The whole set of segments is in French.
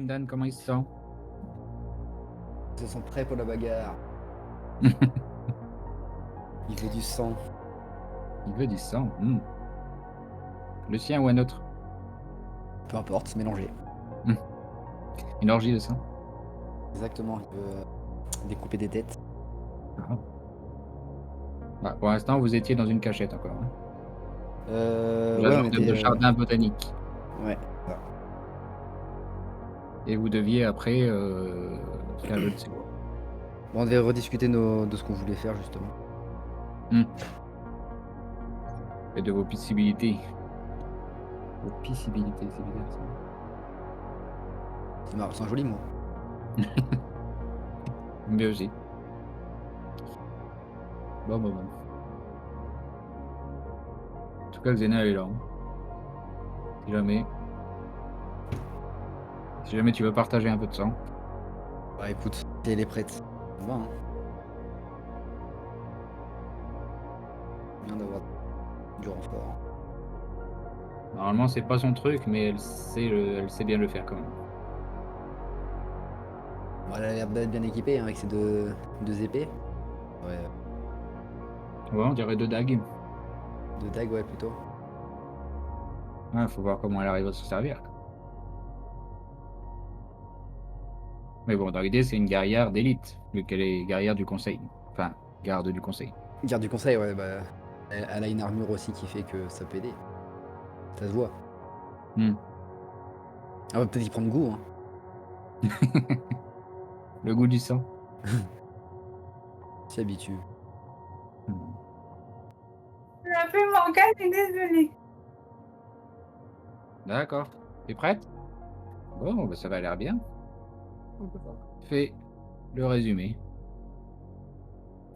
Dan, comment il se sent? Ils se sont prêts pour la bagarre. Il veut du sang. Il veut du sang. Le sien ou un autre? Peu importe, c'est mélangé. Une orgie de sang? Exactement, il veut découper des têtes. Ah. Bah, pour l'instant, vous étiez dans une cachette encore, hein? Ouais, on De était. jardin botanique. Ouais. Ça. Et vous deviez après faire je ne sais quoi. Bon, on devait rediscuter de ce qu'on voulait faire justement. Et de vos possibilités. Vos possibilités, c'est bizarre ça. C'est un joli mot. Mieux aussi. Bon. En tout cas, Xena elle est là, hein. Si jamais tu veux partager un peu de sang. Bah écoute, si elle est prête, on va. Hein. Bien d'avoir du renfort. Normalement, c'est pas son truc, mais elle sait bien le faire quand même. Bon, elle a l'air d'être bien équipée hein, avec ses deux épées. Ouais, Ouais, on dirait deux dagues. deux dagues, ouais, plutôt. Ouais, faut voir comment elle arrive à se servir. Mais bon, dans l'idée, c'est une guerrière d'élite, vu qu'elle est guerrière du conseil. Enfin, garde du conseil. Garde du conseil, ouais, bah. Elle a une armure aussi qui fait que ça peut aider. Ça se voit. Hmm. On va peut-être y prendre goût, hein. Le goût du sang. S'y habitue. Hmm. Je m'appelle Morgane et désolée. D'accord. T'es prête? Bon, bah, ça va l'air bien. Fais le résumé.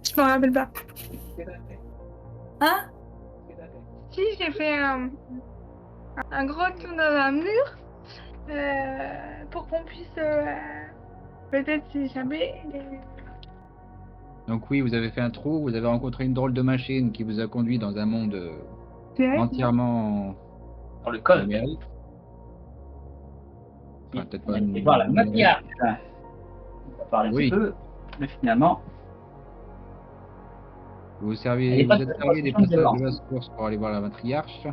Je m'en rappelle pas. Hein? Si, j'ai fait un gros tour dans un mur pour qu'on puisse peut-être s'échapper. Donc oui, vous avez fait un trou, vous avez rencontré une drôle de machine qui vous a conduit dans un monde entièrement Dans le code. numérique. Enfin, peut-être On pas allait voir la numérique. matriarche. On va parler un Oui. petit peu, mais finalement, Vous Elle servez, est vous pas êtes très servi des proche de passages devant. de la source pour aller voir la matriarche.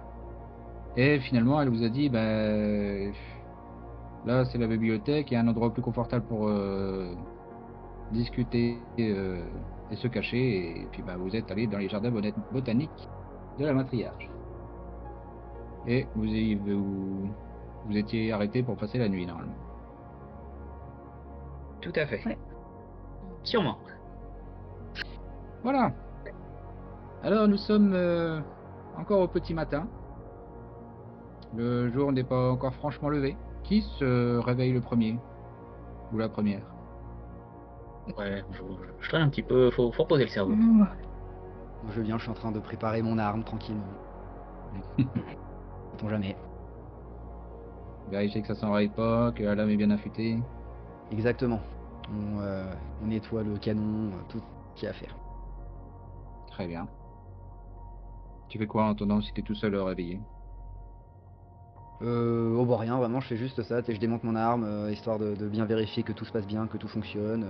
Et finalement, elle vous a dit, ben, là, c'est la bibliothèque, il y a un endroit plus confortable pour discuter et se cacher. Et puis, ben, vous êtes allé dans les jardins botaniques de la matriarche. Et vous étiez arrêté pour passer la nuit, normalement. Tout à fait. Ouais. Sûrement. Voilà. Alors, nous sommes encore au petit matin. Le jour n'est pas encore franchement levé. Qui se réveille le premier? Ou la première? Ouais, je traîne un petit peu, faut reposer le cerveau. Moi, je viens, je suis en train de préparer mon arme tranquillement. Sait-on jamais. Vérifier que ça s'enraye pas, que la lame est bien affûtée. Exactement. On nettoie le canon, tout ce qu'il y a à faire. Très bien. Tu fais quoi en attendant si t'es tout seul réveillé? Oh bah rien, vraiment, je fais juste ça. Je démonte mon arme, histoire de bien vérifier que tout se passe bien, que tout fonctionne.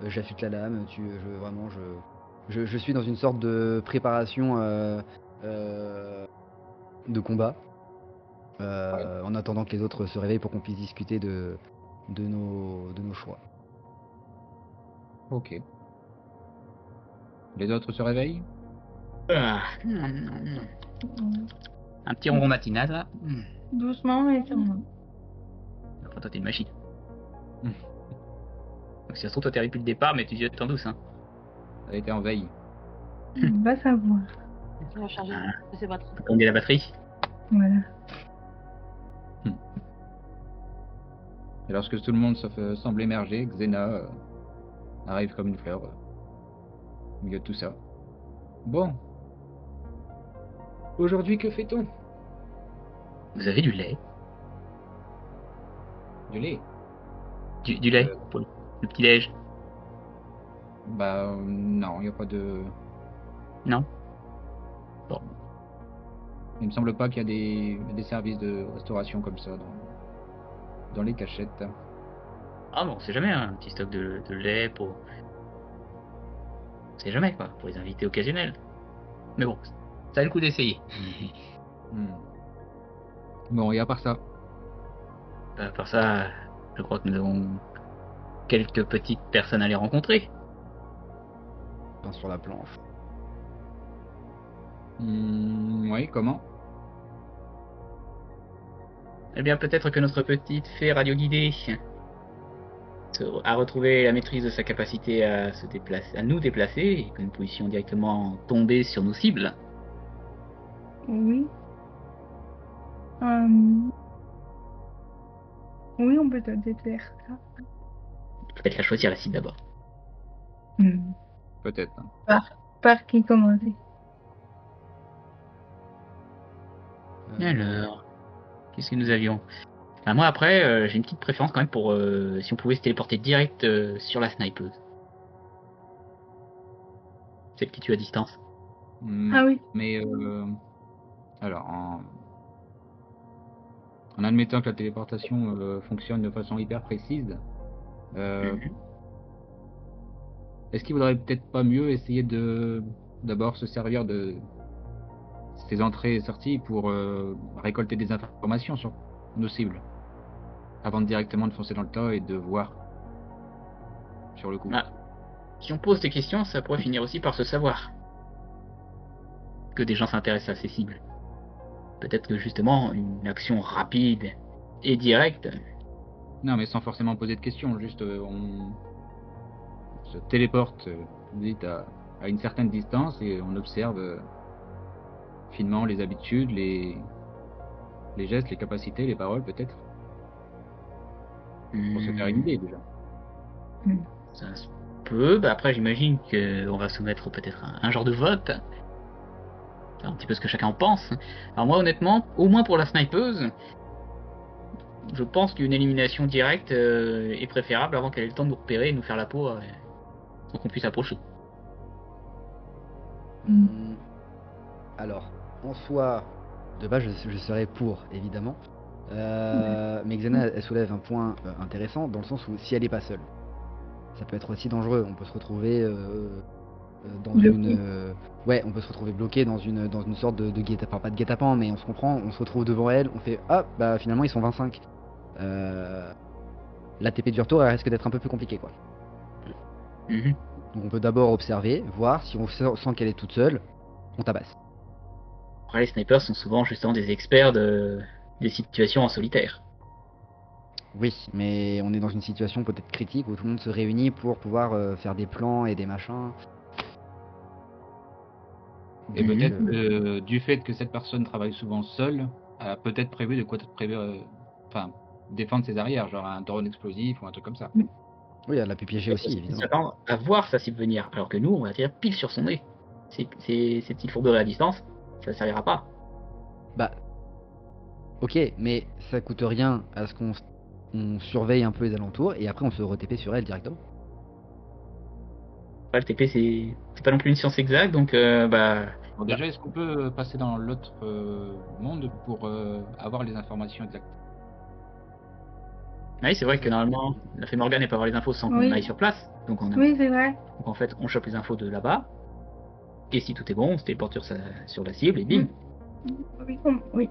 J'affûte la lame, je suis dans une sorte de préparation de combat. En attendant que les autres se réveillent pour qu'on puisse discuter de nos choix. Ok. Les autres se réveillent? Ah, un petit ronron matinal là. Doucement mais sûrement. Enfin, toi t'es une machine. Donc si ça se trouve, toi t'es depuis le départ, mais tu dis en douce, hein. Ça a été en veille. On va savoir. On va charger. Je sais pas trop. Comme dit la batterie. Voilà. Et lorsque tout le monde semble émerger, Xena arrive comme une fleur au milieu de tout ça. Bon. Aujourd'hui, que fait-on? Vous avez du lait? Du lait. Du lait pour le petit déj? Bah non, il n'y a pas de... Non? Bon. Il me semble pas qu'il y a des services de restauration comme ça dans les cachettes. Ah bon, on sait jamais, hein, un petit stock de lait pour... On sait jamais, quoi, pour les invités occasionnels. Mais bon, ça a le coup d'essayer. Hmm. Bon, et à part ça, À part ça, je crois que nous avons quelques petites personnes à les rencontrer. Enfin, sur la planche. oui, comment? Eh bien, peut-être que notre petite fée radioguidée a retrouvé la maîtrise de sa capacité à se déplacer, à nous déplacer, et que nous puissions directement tomber sur nos cibles. Oui. Oui, on peut peut-être faire ça. Peut-être la choisir la cible d'abord. Peut-être. Hein. Par qui commencer? Alors, qu'est-ce que nous avions? Ah, moi après, j'ai une petite préférence quand même pour si on pouvait se téléporter direct sur la snipeuse. Celle qui tue à distance. Ah oui. Mais alors, en admettant que la téléportation fonctionne de façon hyper précise, est-ce qu'il vaudrait peut-être pas mieux essayer de d'abord se servir de ces entrées et sorties pour récolter des informations sur nos cibles, avant de directement de foncer dans le tas et de voir sur le coup. Ah, si on pose des questions, ça pourrait finir aussi par se savoir. Que des gens s'intéressent à ces cibles. Peut-être que justement, une action rapide et directe. Non, mais sans forcément poser de questions, juste on se téléporte vite à une certaine distance et on observe finement les habitudes, les gestes, les capacités, les paroles peut-être, pour se faire une idée déjà. Ça se peut. Bah après, j'imagine qu'on va soumettre peut-être un genre de vote. C'est un petit peu ce que chacun en pense. Alors moi, honnêtement, au moins pour la snipeuse, je pense qu'une élimination directe est préférable avant qu'elle ait le temps de nous repérer et nous faire la peau sans qu'on puisse approcher. Alors, en soi, de base, je serais pour, évidemment. Mais Xena, elle soulève un point intéressant, dans le sens où si elle est pas seule, ça peut être aussi dangereux. On peut se retrouver dans Bloqué. ouais, on peut se retrouver bloqué dans une sorte de guet-apens, pas de guet-apens, mais on se comprend, on se retrouve devant elle, on fait ah bah finalement ils sont 25. La TP du retour elle risque d'être un peu plus compliquée quoi. Donc on peut d'abord observer, voir si on sent qu'elle est toute seule, on tabasse. Après, les snipers sont souvent justement des experts des situations en solitaire. Oui, mais on est dans une situation peut-être critique où tout le monde se réunit pour pouvoir faire des plans et des machins. Et Donc, peut-être du fait que cette personne travaille souvent seule, a peut-être prévu de quoi enfin, défendre ses arrières, genre un drone explosif ou un truc comme ça. oui, elle a pu piéger aussi, Il évidemment. s'attend à voir sa cible venir, alors que nous, on va tirer pile sur son nez. Ces petites fourberies à distance, ça servira pas. Bah, ok, mais ça coûte rien à ce qu'on surveille un peu les alentours et après on se re-TP sur elle directement. Après, le TP, c'est pas non plus une science exacte, donc bah. Bon, déjà, est-ce qu'on peut passer dans l'autre monde pour avoir les informations exactes? Oui, c'est vrai que normalement, la fée Morgane, elle peut avoir les infos sans qu'on Oui. aille sur place. Donc, Oui, c'est vrai. donc en fait, on chope les infos de là-bas. Et si tout est bon, on se téléporte sur la cible et bim. Oui, oui.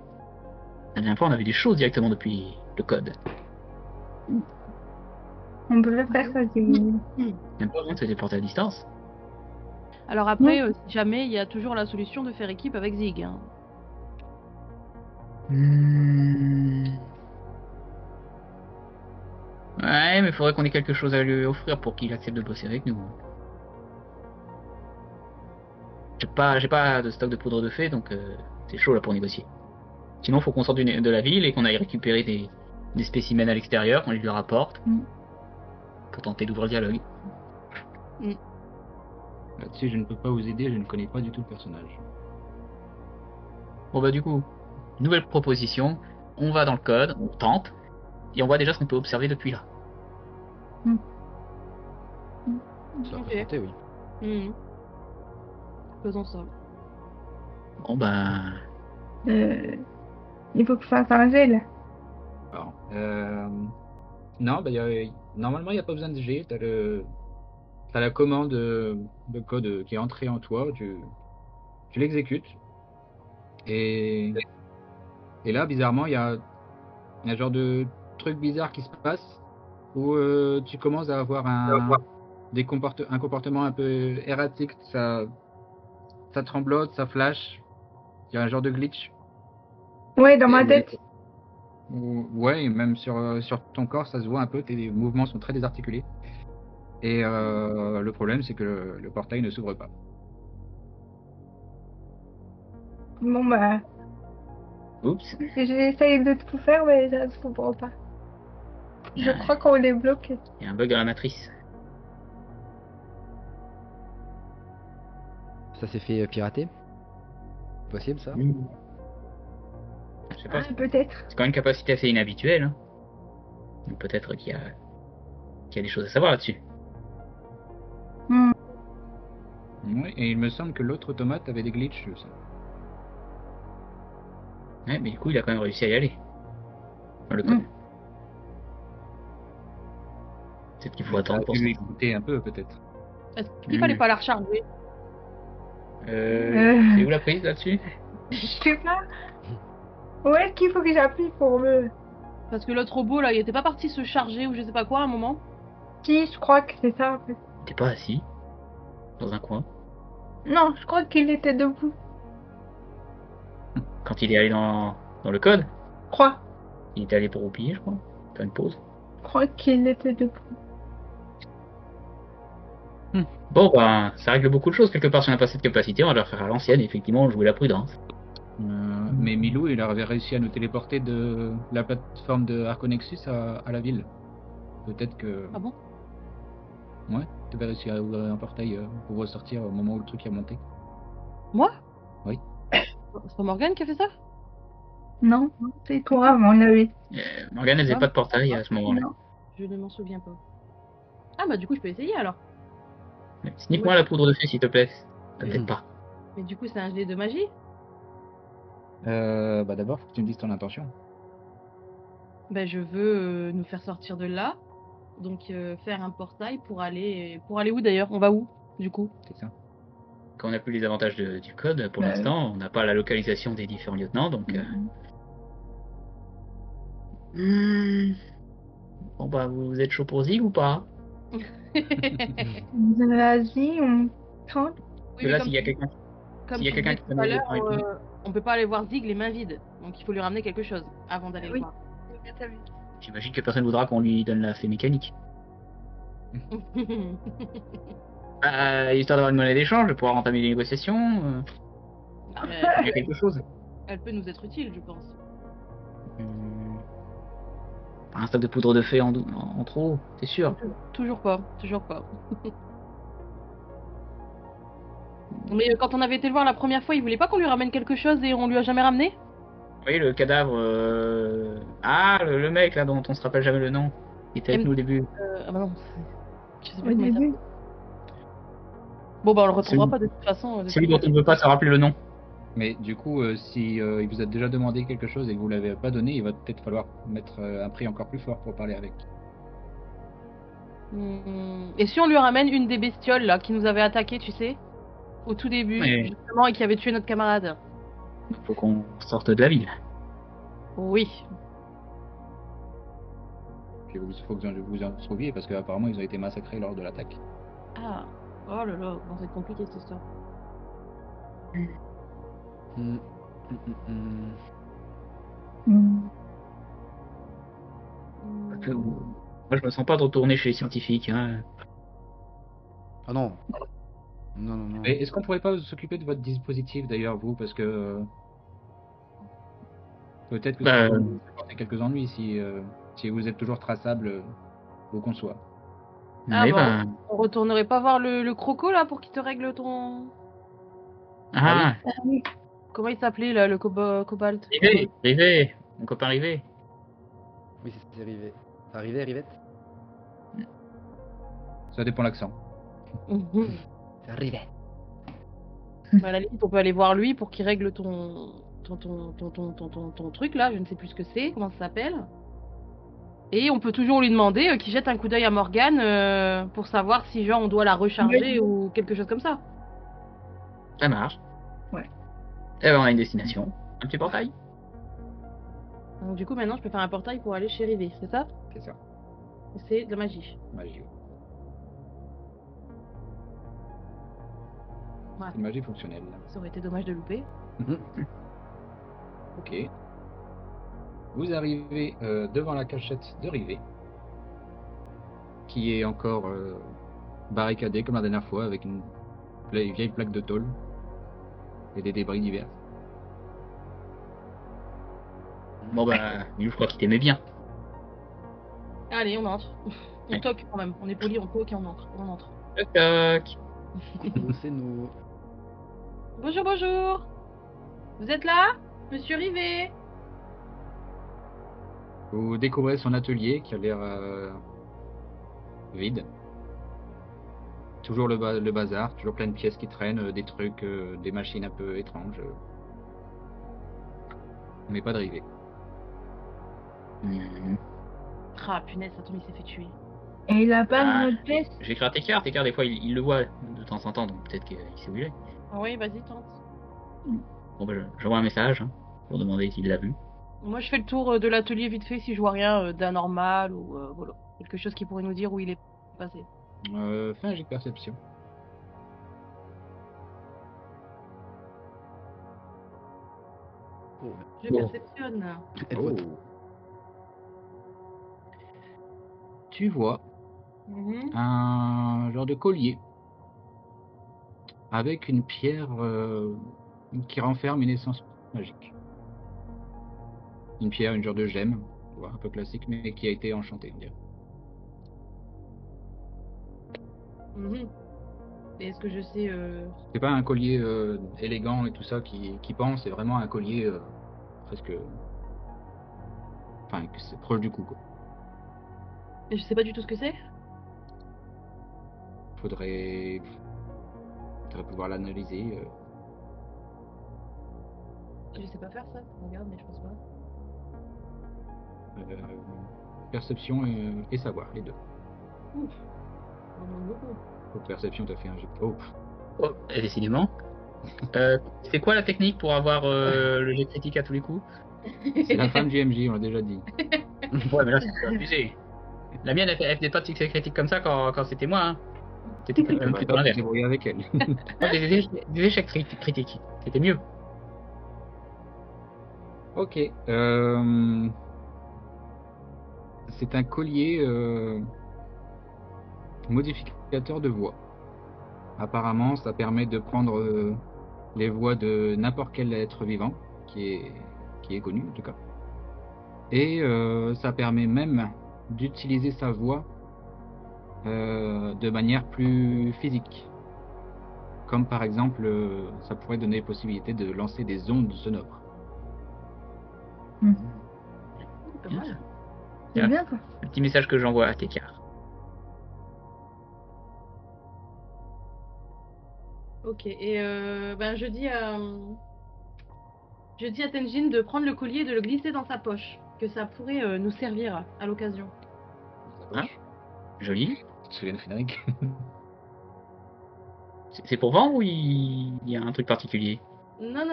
La dernière fois, on avait des choses directement depuis le code. On peut faire ça si vous voulez. Même pas besoin de se téléporter à distance. Alors après, si jamais, il y a toujours la solution de faire équipe avec Zig. Hein. Ouais, mais il faudrait qu'on ait quelque chose à lui offrir pour qu'il accepte de bosser avec nous. J'ai pas de stock de poudre de fée, donc c'est chaud là pour négocier. Sinon, faut qu'on sorte de la ville et qu'on aille récupérer des spécimens à l'extérieur, qu'on les lui rapporte, pour tenter d'ouvrir le dialogue. Là-dessus, je ne peux pas vous aider, je ne connais pas du tout le personnage. Bon bah du coup, nouvelle proposition, on va dans le code, on tente, et on voit déjà ce qu'on peut observer depuis là. Ça peut Ok. se tenter, oui. Faisons ça. Bon bah... Il faut que je fasse un gel. Alors, non, bah, il Normalement, il n'y a pas besoin de G. T'as la commande de code qui est entrée en toi. Tu l'exécutes. Et là, bizarrement, il y a un genre de truc bizarre qui se passe où tu commences à avoir un comportement un peu erratique. Ça tremblote, ça flash. Il y a un genre de glitch. Ouais, dans ma Et- tête. Ouais, et même sur ton corps, ça se voit un peu. Tes mouvements sont très désarticulés. Et le problème, c'est que le portail ne s'ouvre pas. Bon, bah, Oups. j'essaye de tout faire, mais ça ne se comprend pas. Je crois qu'on est bloqué. Il y a un bug dans la matrice. Ça s'est fait pirater. Possible ça? Je sais pas. Ah, peut-être. C'est quand même une capacité assez inhabituelle. Hein. Donc peut-être qu'il y a des choses à savoir là-dessus. Hmm. Ouais, et il me semble que l'autre automate avait des glitches. Ça. Ouais, mais du coup, il a quand même réussi à y aller. Dans le code. Peut-être qu'il faut attendre pour ça. lui écouter un peu, peut-être. Est-ce qu'il fallait pas la recharger? C'est où la prise là-dessus? Je sais pas. Où est-ce qu'il faut que j'appuie pour me... Parce que l'autre robot là, il était pas parti se charger ou je sais pas quoi à un moment. Si, je crois que c'est ça, en fait. T'es pas assis dans un coin Non, je crois qu'il était debout. quand il est allé dans le code? Je crois. Il était allé pour roupiller, je crois. Faire une pause. Je crois qu'il était debout. Bon, ben, ça règle beaucoup de choses quelque part si on n'a pas cette capacité. On va leur faire à l'ancienne, effectivement, jouer la prudence. Mais Milou, il avait réussi à nous téléporter de la plateforme de Arconexus à la ville. Peut-être que... Ah bon? Ouais, tu avais réussi à ouvrir un portail pour ressortir au moment où le truc a monté. Moi? Oui. C'est pas Morgane qui a fait ça? Non, c'est toi, à mon avis. Morgane, elle faisait pas de portail à ce moment-là. Non. Je ne m'en souviens pas. Ah bah du coup je peux essayer alors. Snique-moi la poudre de feu, s'il te plaît. Peut-être pas. Mais du coup c'est un jet de magie? Bah d'abord, faut que tu me dises ton intention. Ben je veux nous faire sortir de là. Donc faire un portail pour aller où d'ailleurs? On va où du coup? C'est ça. Quand on n'a plus les avantages du code, pour l'instant, on n'a pas la localisation des différents lieutenants, donc... Bon bah, vous êtes chaud pour Zig ou pas? Vas-y, on tente. Parce que là, s'il y a quelqu'un... Comme s'il y a tu quelqu'un disais qui tout à connaît l'heure, le temps et tout. on peut pas aller voir Zig les mains vides. Donc il faut lui ramener quelque chose avant d'aller le Oui. voir. J'imagine que personne voudra qu'on lui donne la fée mécanique. Histoire d'avoir une monnaie d'échange, de pouvoir entamer des négociations, il y a quelque chose. Elle peut nous être utile, je pense. Un stock de poudre de fée en trop, c'est sûr. Toujours pas. Mais quand on avait été le voir la première fois, il voulait pas qu'on lui ramène quelque chose et on lui a jamais ramené? Oui, le cadavre... le mec là dont on se rappelle jamais le nom. Il était avec nous au début. Ah bah non. Je sais pas Au comment il début. s'appelle. Bon bah on le retrouvera Celui- pas de toute façon. Celui dont on ne veut pas se rappeler le nom. Mais du coup, si il vous a déjà demandé quelque chose et que vous l'avez pas donné, il va peut-être falloir mettre un prix encore plus fort pour parler avec. Et si on lui ramène une des bestioles là qui nous avait attaqué, tu sais, au tout début, Ouais. justement, et qui avait tué notre camarade? Faut qu'on sorte de la ville. Oui. Puis il faut que vous en trouviez parce qu'apparemment ils ont été massacrés lors de l'attaque. Ah. Oh là là, bon, c'est compliqué cette histoire. Parce que, moi, je me sens pas de retourner chez les scientifiques. Hein. Ah non. Non. Et est-ce qu'on pourrait pas s'occuper de votre dispositif d'ailleurs, vous, parce que peut-être que ça va vous apporter quelques ennuis si vous êtes toujours traçable où qu'on soit. Ah Oui, bon. On retournerait pas voir le croco là pour qu'il te règle ton... Ah, Comment il s'appelait là, le cobalt? Rivet, mon copain Rivet. Oui, c'est arrivé. Rivette. Ça dépend l'accent. C'est arrivé. À la limite, on peut aller voir lui pour qu'il règle ton truc là, je ne sais plus ce que c'est, comment ça s'appelle. Et on peut toujours lui demander qu'il jette un coup d'œil à Morgane pour savoir si genre on doit la recharger ou quelque chose comme ça. Ça marche. Ouais. Et ben, on a une destination. Un petit portail. Donc du coup maintenant je peux faire un portail pour aller chez Rivé, c'est ça? C'est ça. C'est de la magie. Magie. Ouais. C'est une magie fonctionnelle. Ça aurait été dommage de louper. Ok. Vous arrivez devant la cachette de Rivé, qui est encore barricadée comme la dernière fois avec une vieille plaque de tôle et des débris divers. Bon bah, Milou, je crois qu'il t'aimait bien. Allez, on entre. On Ouais. toque quand même. On est poli, on toque et on entre. On entre. Toc, toc. C'est nous. Bonjour, bonjour. Vous êtes là, Monsieur Rivet? Vous découvrez son atelier qui a l'air vide. Toujours le bazar, toujours plein de pièces qui traînent, des trucs, des machines un peu étranges. Mais pas de Rivet. Ah, punaise, ça tombe, il s'est fait tuer. Et il a pas Ah. de notre pièce. J'ai écrit à Tekar des fois il le voit de temps en temps, donc peut-être qu'il s'est bougé. Ah oui, vas-y, tente. Bon bah, j'envoie un message pour demander s'il l'a vu. Moi, je fais le tour de l'atelier vite fait si je vois rien d'anormal ou voilà. Quelque chose qui pourrait nous dire où il est passé. Fais un jet de perception. Oh, Je Bon. perceptionne. elle Oh. vote. Tu vois Mhm. un genre de collier avec une pierre qui renferme une essence magique. Une pierre, une genre de gemme, tu vois, un peu classique, mais qui a été enchantée, on dirait. Mhm. Et est-ce que je sais C'est pas un collier élégant et tout ça qui pend, c'est vraiment un collier presque. Enfin, que c'est proche du cou, quoi. et je sais pas du tout ce que c'est? Faudrait pouvoir l'analyser. Je sais pas faire ça. Regarde, mais je pense pas. Perception et savoir, les deux. Ouf. On en demande beaucoup. Pour perception, t'as fait un jet. Oh, Oh, et décidément. C'est quoi la technique pour avoir le jet critique à tous les coups? c'est la femme du MJ, on l'a déjà dit. Ouais, mais là c'est abusé. La mienne, elle faisait pas de succès critique comme ça quand c'était moi. Hein. C'était quand même Bah, plutôt toi, tu l'inverse. t'es brouillé avec elle. Des échecs critiques. C'était mieux. Ok. C'est un collier modificateur de voix. Apparemment, ça permet de prendre les voix de n'importe quel être vivant, qui est connu en tout cas. Et ça permet même d'utiliser sa voix de manière plus physique. Comme par exemple, ça pourrait donner la possibilité de lancer des ondes sonores. Pas mal. C'est bien ça. Le petit message que j'envoie à Tekar. Ok. Et ben je dis à Tenjin de prendre le collier et de le glisser dans sa poche, que ça pourrait nous servir à l'occasion. Hein? Joli. Tu te souviens de Frédéric? C'est pour vendre ou il y a un truc particulier? Non,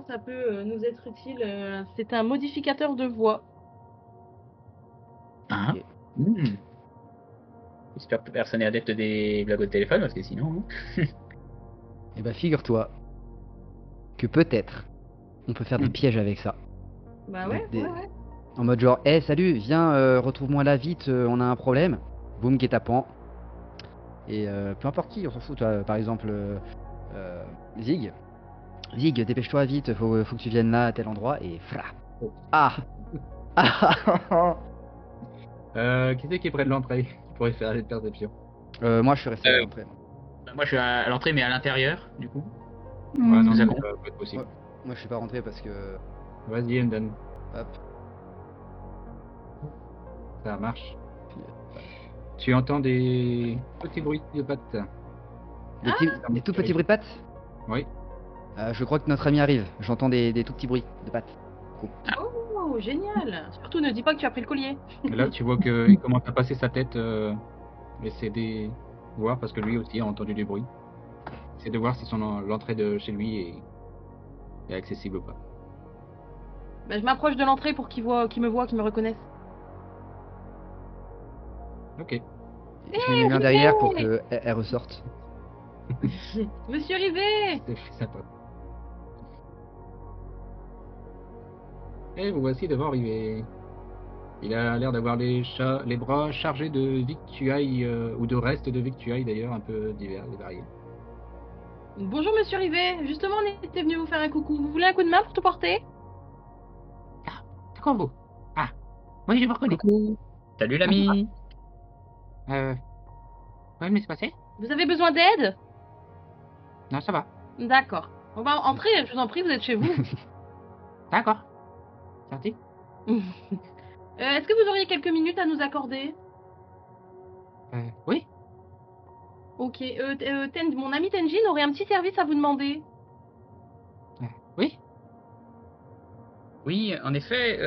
ça peut nous être utile. C'est un modificateur de voix. Ah. Ok. J'espère que personne n'est adepte des blagues au téléphone parce que sinon. Et bah figure-toi que peut-être on peut faire des pièges avec ça. Bah ouais, Des- ouais. En mode genre, hé salut, viens, retrouve-moi là vite, on a un problème. Boum, guet-apens. Et peu importe qui, on s'en fout. Toi, par exemple, Zig. Zig, dépêche-toi vite, faut que tu viennes là à tel endroit. Et fra. Oh. Ah Qui c'est qui est près de l'entrée? Qui pourrait faire les perceptions? Moi je suis resté à l'entrée. Bah, moi je suis à l'entrée mais à l'intérieur du coup. Ouais, non, ça ça compte. peut être possible. Moi je suis pas rentré parce que. Vas-y, Enden, Hop. ça marche. Tu entends des petits bruits de pattes. Des tout petits bruits de pattes. Oui. Je crois que notre ami arrive. J'entends des tout petits bruits de pattes. Oh. Oh, génial. Surtout, ne dis pas que tu as pris le collier. Et là, tu vois qu'il commence à passer sa tête, essayer de voir, parce que lui aussi a entendu du bruit. C'est de voir si l'entrée de chez lui est accessible ou pas. Bah, je m'approche de l'entrée pour qu'il me voit, qu'il me reconnaisse. Ok. Je mets mes mains derrière pour qu'elle ressorte. Monsieur Rivet. C'est sympa. Et vous voici devant arriver. Il a l'air d'avoir les bras chargés de victuailles, ou de restes de victuailles d'ailleurs, un peu divers et variés. Bonjour Monsieur Rivet. Justement, on était venu vous faire un coucou. Vous voulez un coup de main pour tout porter? C'est quoi vous? Ah, oui, je vous reconnais. Coucou. Salut l'ami. Ouais, mais c'est passé? Vous avez besoin d'aide? Non, ça va. D'accord. On va entrer, je vous en prie, vous êtes chez vous. D'accord. Sorti? Est-ce que vous auriez quelques minutes à nous accorder? Oui. Ok. Mon ami Tenjin aurait un petit service à vous demander. Oui. Oui, en effet,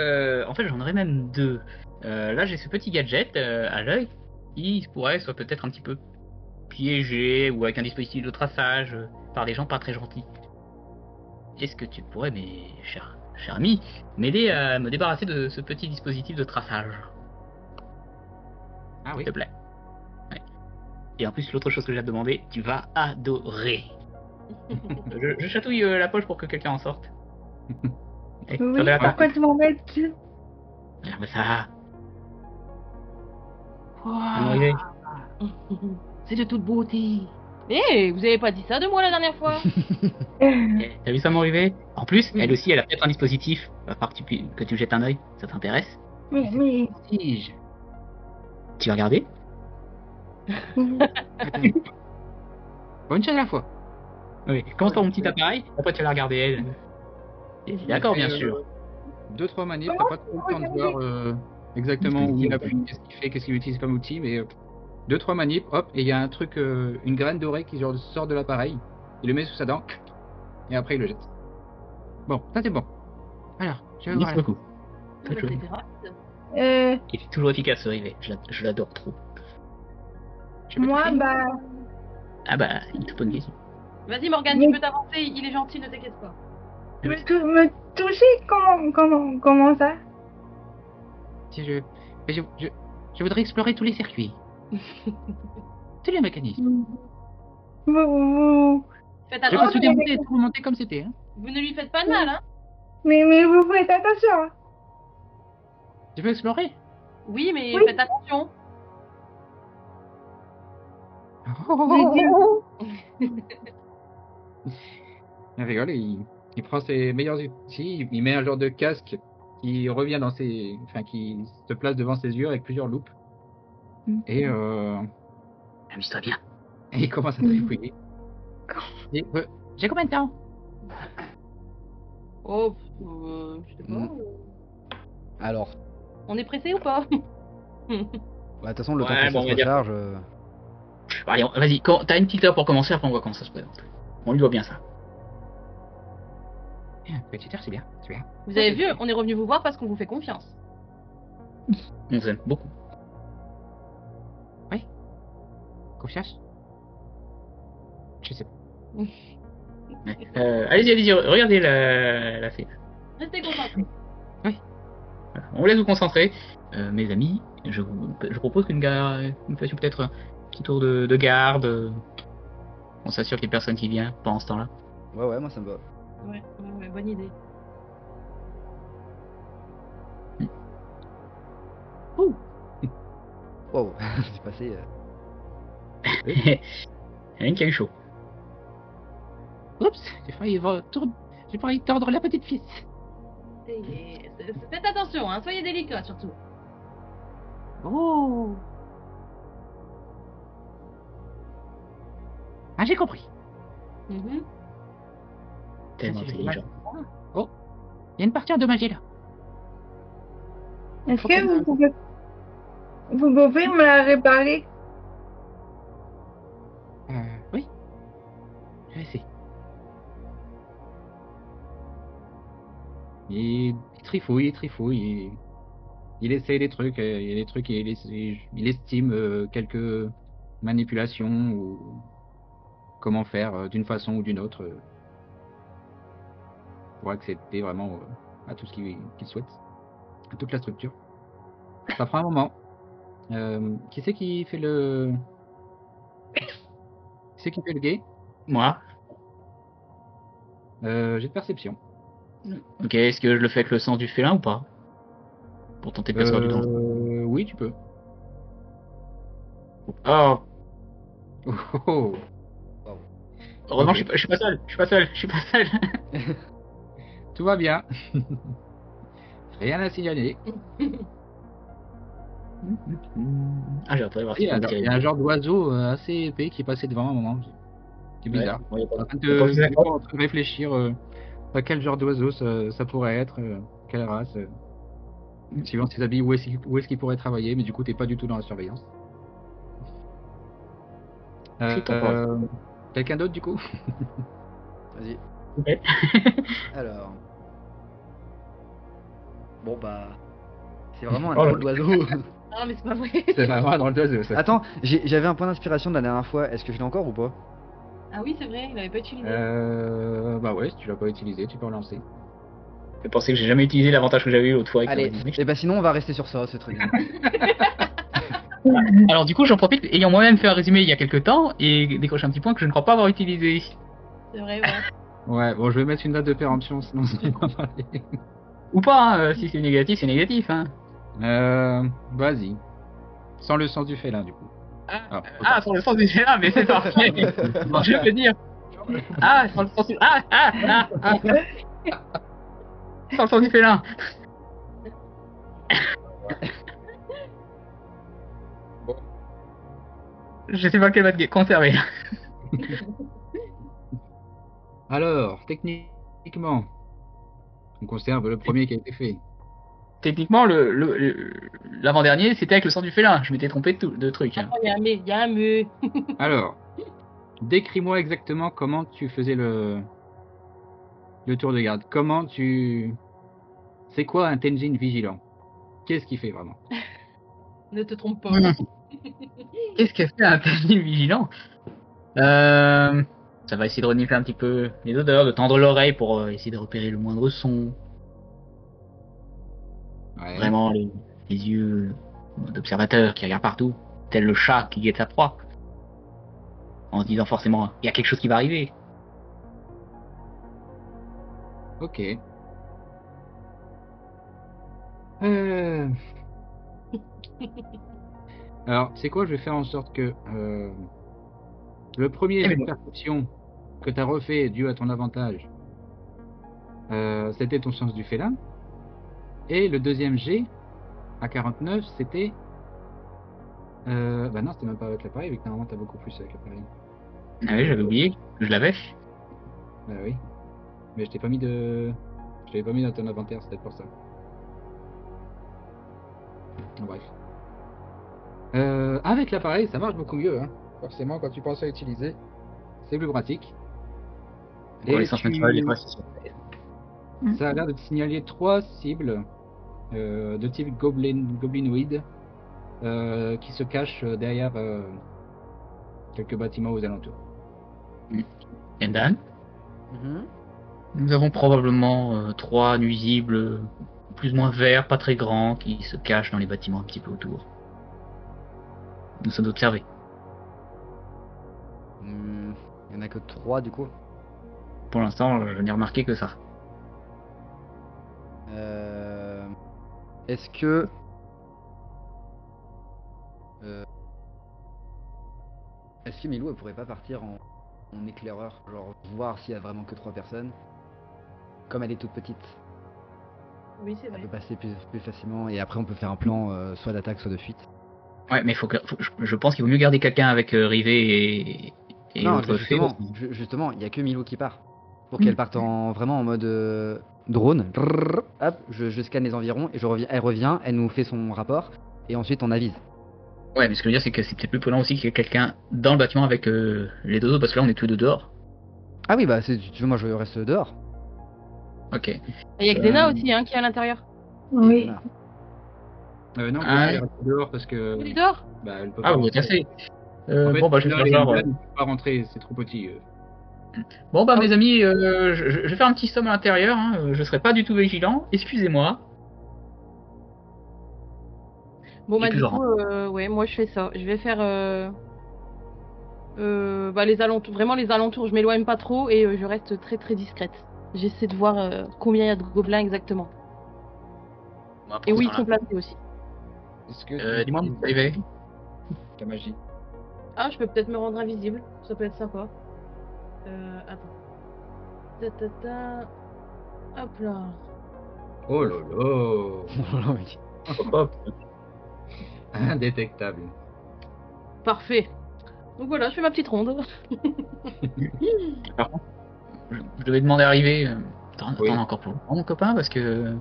j'en aurais même deux. Là j'ai ce petit gadget à l'œil qui pourrait soit peut-être un petit peu piégé ou avec un dispositif de traçage par des gens pas très gentils. Est-ce que tu pourrais, mes chers amis, m'aider à me débarrasser de ce petit dispositif de traçage, Ah s'il oui. te plaît? Ouais. Et en plus, l'autre chose que j'ai à te demander, tu vas adorer. Je chatouille la poche pour que quelqu'un en sorte. Eh, sors Oui, de la table. pourquoi tu m'en mets dessus? Ah, bah ça. Wow. Arrivé. C'est de toute beauté. Eh, vous avez pas dit ça de moi la dernière fois? Eh, t'as vu ça m'arriver? En plus, Oui. elle aussi, elle a peut-être un dispositif. À part que tu jettes un œil, ça t'intéresse? Mais, Tige. Tu vas regarder? Attends. Bonne chose à la fois. Oui. Commence par mon petit appareil, après tu vas la regarder elle. Et d'accord, bien sûr. 2-3 manips, t'as pas trop le temps de voir exactement où il appuie, qu'est-ce qu'il fait, qu'est-ce qu'il utilise comme outil, mais 2-3 manips, hop, et il y a un truc, une graine dorée qui sort de l'appareil. Il le met sous sa dent, et après il le jette. Bon, ça c'est bon. Alors, je vais voir. Merci beaucoup. Bah, Très joli. c'était rapide. Il est toujours efficace ce rivet, je l'adore trop. moi, bah, Ah bah, une toute bonne question. Vas-y Morgane, Oui. tu peux t'avancer, il est gentil, ne t'inquiète pas. me toucher, comment ça? Si je voudrais explorer tous les circuits. Tous les mécanismes. Vous, Faites Je vais pas attention, tout démonter et tout remonter comme c'était. Hein. vous ne lui faites pas de mal, hein? mais vous faites attention. Hein. Tu veux explorer? Oui, mais Oui. faites attention. J'ai dit, Il rigole, il prend ses meilleurs outils, il met un genre de casque qui revient qui se place devant ses yeux avec plusieurs loupes. Et Amuse-toi bien. il commence à trifouiller. Et, j'ai combien de temps? Oh, je sais pas. Alors, On est pressé ou pas? bah, de toute façon, le temps Ouais, que bon, ça on se va dire- recharge. Allez, vas-y, t'as une petite heure pour commencer, après on voit comment ça se présente. On lui doit bien ça. Petite heure, c'est bien. C'est bien. Vous avez vu, on est revenu vous voir parce qu'on vous fait confiance. On vous aime beaucoup. Confiance? Je sais pas. Ouais. Allez-y, regardez la scène. Restez concentrés. Voilà. On vous laisse vous concentrer. Mes amis, je propose que nous fassions peut-être un petit tour de garde. On s'assure qu'il n'y ait personne qui vient pendant ce temps-là. Ouais, moi ça me va. Ouais, bonne idée. Wow, c'est passé. Rien qui a eu chaud. Oups, j'ai failli tordre la petite fille. Faites attention, hein, soyez délicats surtout. Oh. Ah, j'ai compris. Mhm. Tellement Ah, c'est intelligent. Oh, il y a une partie endommagée là. est-ce que vous pouvez me la réparer? Oui. Je vais essayer. il trifouille, il essaie des trucs, il y a des trucs, il estime quelques manipulations ou comment faire d'une façon ou d'une autre pour accéder vraiment à tout ce qu'il souhaite, à toute la structure. Ça prend un moment. Qui c'est qui fait le... Qui c'est qui fait le guet? Moi. J'ai de perception. Ok, est-ce que je le fais avec le sens du félin ou pas? Pour tenter de percevoir du danger. Oui, tu peux. Oh, Oh, oh. heureusement, Ok. je suis pas seul. Tout va bien. Rien à signaler. Ah, j'ai appris à voir Il si y a, je peux me il y tirer. a un genre d'oiseau assez épais qui est passé devant un moment. C'est bizarre. Ouais, En train y a pas vu ça. du coup, en train de réfléchir à quel genre d'oiseau ça pourrait être, quelle race, suivant ses habits, où est-ce qu'il pourrait travailler, mais du coup, t'es pas du tout dans la surveillance. Je t'en parle. Quelqu'un d'autre, du coup? Vas-y. Ok. Alors. Bon bah. C'est vraiment un Oh là drôle d'oiseau. Ah, mais c'est pas vrai. C'est vraiment dans l'oiseau, ça. Attends, j'avais un point d'inspiration de la dernière fois. Est-ce que je l'ai encore ou pas? Ah oui, c'est vrai, il avait pas utilisé. Bah ouais, si tu l'as pas utilisé, tu peux relancer. Je pensais que j'ai jamais utilisé l'avantage que j'avais eu l'autre fois avec Allez, le et bah sinon on va rester sur ça, c'est très bien. Alors du coup, j'en profite, ayant moi-même fait un résumé il y a quelques temps, et décroché un petit point que je ne crois pas avoir utilisé. C'est vrai, ouais. Ouais, bon, je vais mettre une date de péremption, sinon ça va pas aller. Ou pas, hein, si c'est négatif, c'est négatif. Hein. Vas-y. Sans le sens du félin, du coup. Sur le sens du félin, mais c'est parfait. Je veux dire. Ah, sur le sens du... Ah. Sur le sens du félin. Bon. Je sais pas quelle va te conserver. Alors, techniquement, on conserve le premier qui a été fait. Techniquement, l'avant-dernier, c'était avec le sens du félin. Je m'étais trompé de truc. Hein. Oh, il y a un mais. Alors, décris-moi exactement comment tu faisais le tour de garde. Comment tu... C'est quoi un Tenjin vigilant? Qu'est-ce qu'il fait vraiment? Ne te trompe pas. Qu'est-ce qu'a fait un Tenjin vigilant? Ça va essayer de renifler un petit peu les odeurs, de tendre l'oreille pour essayer de repérer le moindre son. Ouais. Vraiment les yeux d'observateur qui regardent partout, tel le chat qui guette sa proie. En se disant forcément, il y a quelque chose qui va arriver. Ok. Alors, c'est quoi? Je vais faire en sorte que le premier jet de perception que tu as refait dû à ton avantage, c'était ton sens du félin. Et le deuxième jet, à 49, c'était... bah non, c'était même pas avec l'appareil, vu que normalement t'as beaucoup plus avec l'appareil. Ah oui, j'avais oublié, je l'avais. Bah oui. Mais je t'ai pas mis de... Je t'avais pas mis dans ton inventaire, c'est peut-être pour ça. Bon, bref. Avec l'appareil, ça marche beaucoup mieux. Hein. Forcément, quand tu penses à utiliser, c'est plus pratique. Pour les sens naturels, des fois, c'est sûr. Ça a l'air de te signaler 3 cibles de type goblinoïde qui se cachent derrière quelques bâtiments aux alentours. Yendan, Mhm. nous avons probablement 3 nuisibles, plus ou moins verts, pas très grands, qui se cachent dans les bâtiments un petit peu autour. Nous sommes observés. Il y en a que 3 du coup. Pour l'instant, je n'ai remarqué que ça. Est-ce que Milou elle pourrait pas partir en éclaireur, genre voir s'il y a vraiment que 3 personnes, comme elle est toute petite, Oui, c'est elle vrai. peut passer plus facilement et après on peut faire un plan soit d'attaque soit de fuite. Ouais, mais je pense qu'il vaut mieux garder quelqu'un avec Rivet et Non, l'autre fée. justement, il y a que Milou qui part pour qu'elle parte vraiment en mode drone. Drrr, hop, je scanne les environs et elle revient, elle nous fait son rapport et ensuite on avise. Ouais, mais ce que je veux dire, c'est que c'est peut-être plus prudent aussi qu'il y ait quelqu'un dans le bâtiment avec les deux autres, parce que là, on est tous les deux dehors. Ah oui, bah si tu veux, moi je reste dehors. Ok. Il y a Xena aussi hein, qui est à l'intérieur. Oui. Voilà. Non, Ah, elle est restée dehors parce que. Vous êtes dehors? Bah, elle peut Ah, pas vous êtes rentrer. assez. En fait, Bon, bah, je vais Tina faire et genre. Yann ne peuvent pas rentrer, c'est trop petit. Bon, bah, Ah, mes amis, je vais faire un petit somme à l'intérieur. Hein. Je serai pas du tout vigilant. Excusez-moi. Bon, Et bah, puis du je coup, ouais, moi je fais ça. Je vais faire bah, les alentours, vraiment les alentours. Je m'éloigne pas trop et je reste très très discrète. J'essaie de voir combien il y a de gobelins exactement. Bon, Et où pendant ils ce sont temps-là. placés aussi. Est-ce que Dis-moi, vous arrivez. ta magie? Ah, je peux peut-être me rendre invisible. Ça peut être sympa. Attends. Ta, ta, ta. Hop là. Oh là là. Voilà, oui. Hop, hop. Indétectable. Parfait. Donc voilà, je fais ma petite ronde. Par contre, je devais demander d'arriver. Attends, Oui. attends encore pour mon copain parce que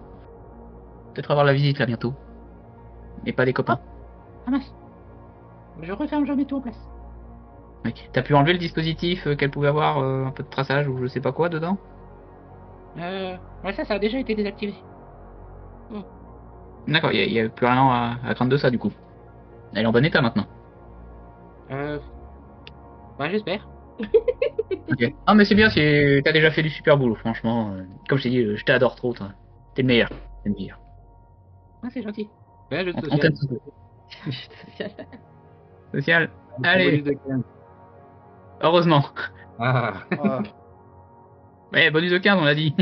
peut-être avoir la visite là bientôt. Mais pas des copains. Ah mince. Je referme, je remets tout en place. Oui. T'as pu enlever le dispositif qu'elle pouvait avoir un peu de traçage ou je sais pas quoi dedans Ouais, ça a déjà été désactivé. D'accord, il y a plus rien à craindre de ça du coup. Elle est en bon état maintenant. Bah j'espère. Ok. Ah mais c'est bien, t'as déjà fait du super boulot, franchement. Comme je t'ai dit, je t'adore trop, toi. T'es le meilleur. T'es le meilleur. Ah c'est gentil. Ouais, jeu On social. t'aime tous. Social. Allez, Bonus de 15. heureusement. Ah. Ah, Ouais, bonus de 15, on l'a dit.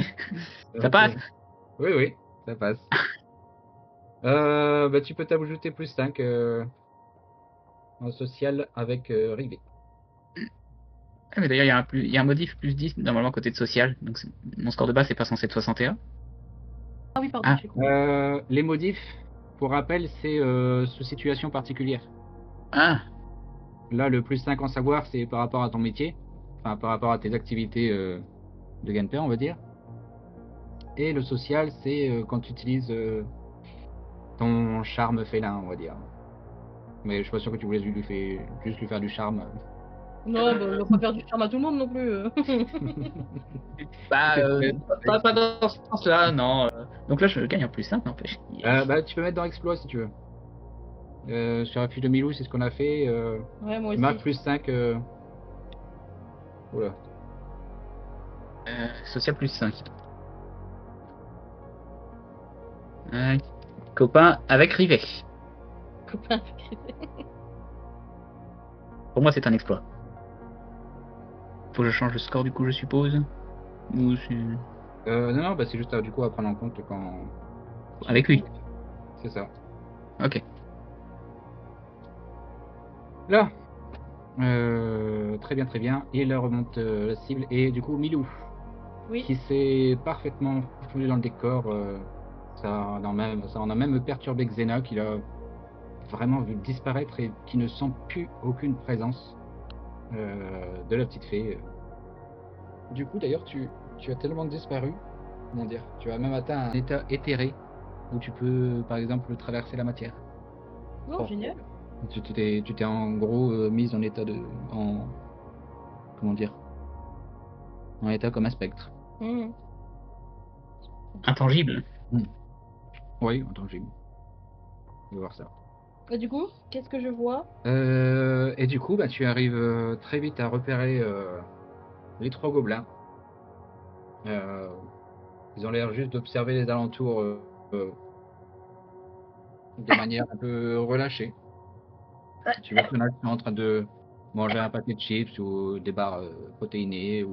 Ça Ok. passe. Oui, oui, ça passe. Bah, tu peux t'ajouter plus 5 en social avec Rivet. Ah, mais d'ailleurs, il y a un modif plus 10 normalement côté de social. Donc mon score de base, c'est pas censé être 61. Ah oui, pardon, Ah. j'ai compris. Les modifs, pour rappel, c'est sous situation particulière. Ah, Là, le plus 5 en savoir, c'est par rapport à ton métier, enfin par rapport à tes activités de gameplay, on va dire. Et le social, c'est quand tu utilises ton charme félin, on va dire. Mais je suis pas sûr que tu voulais juste lui faire du charme. Non, bah, on va pas faire du charme à tout le monde non plus. bah, C'est très- pas dans ce sens-là, non. Donc là, je gagne en plus 5, n'empêche. Yes. Bah, tu peux mettre dans Exploit si tu veux. Sur la fiche de Milou, c'est ce qu'on a fait. Ouais, moi Tu marques aussi. plus 5. Oula. Social plus 5. Copain avec Rivet. Copain. Pour moi, c'est un exploit. Faut que je change le score du coup, je suppose. Ou Non, bah, c'est juste du coup à prendre en compte quand. avec lui. C'est ça. Ok. Là. Très bien, très bien. Il remonte la cible. Et du coup, Milou, Oui. qui s'est parfaitement foutu dans le décor. Ça en a même perturbé Xena, qu'il a vraiment vu disparaître et qui ne sent plus aucune présence de la petite fée. Du coup, d'ailleurs, tu as tellement disparu, comment dire, tu as même atteint un état éthéré où tu peux, par exemple, traverser la matière. Oh, Oh. génial. Tu t'es en gros mise en état comment dire, en état comme un spectre. Mhm. Intangible. Oui, intangible. On va voir ça. Et du coup, qu'est-ce que je vois? Et du coup, bah, tu arrives très vite à repérer les 3 gobelins. Ils ont l'air juste d'observer les alentours de manière un peu relâchée. Tu vois qu'il y en a qui sont en train de manger un paquet de chips ou des barres protéinées.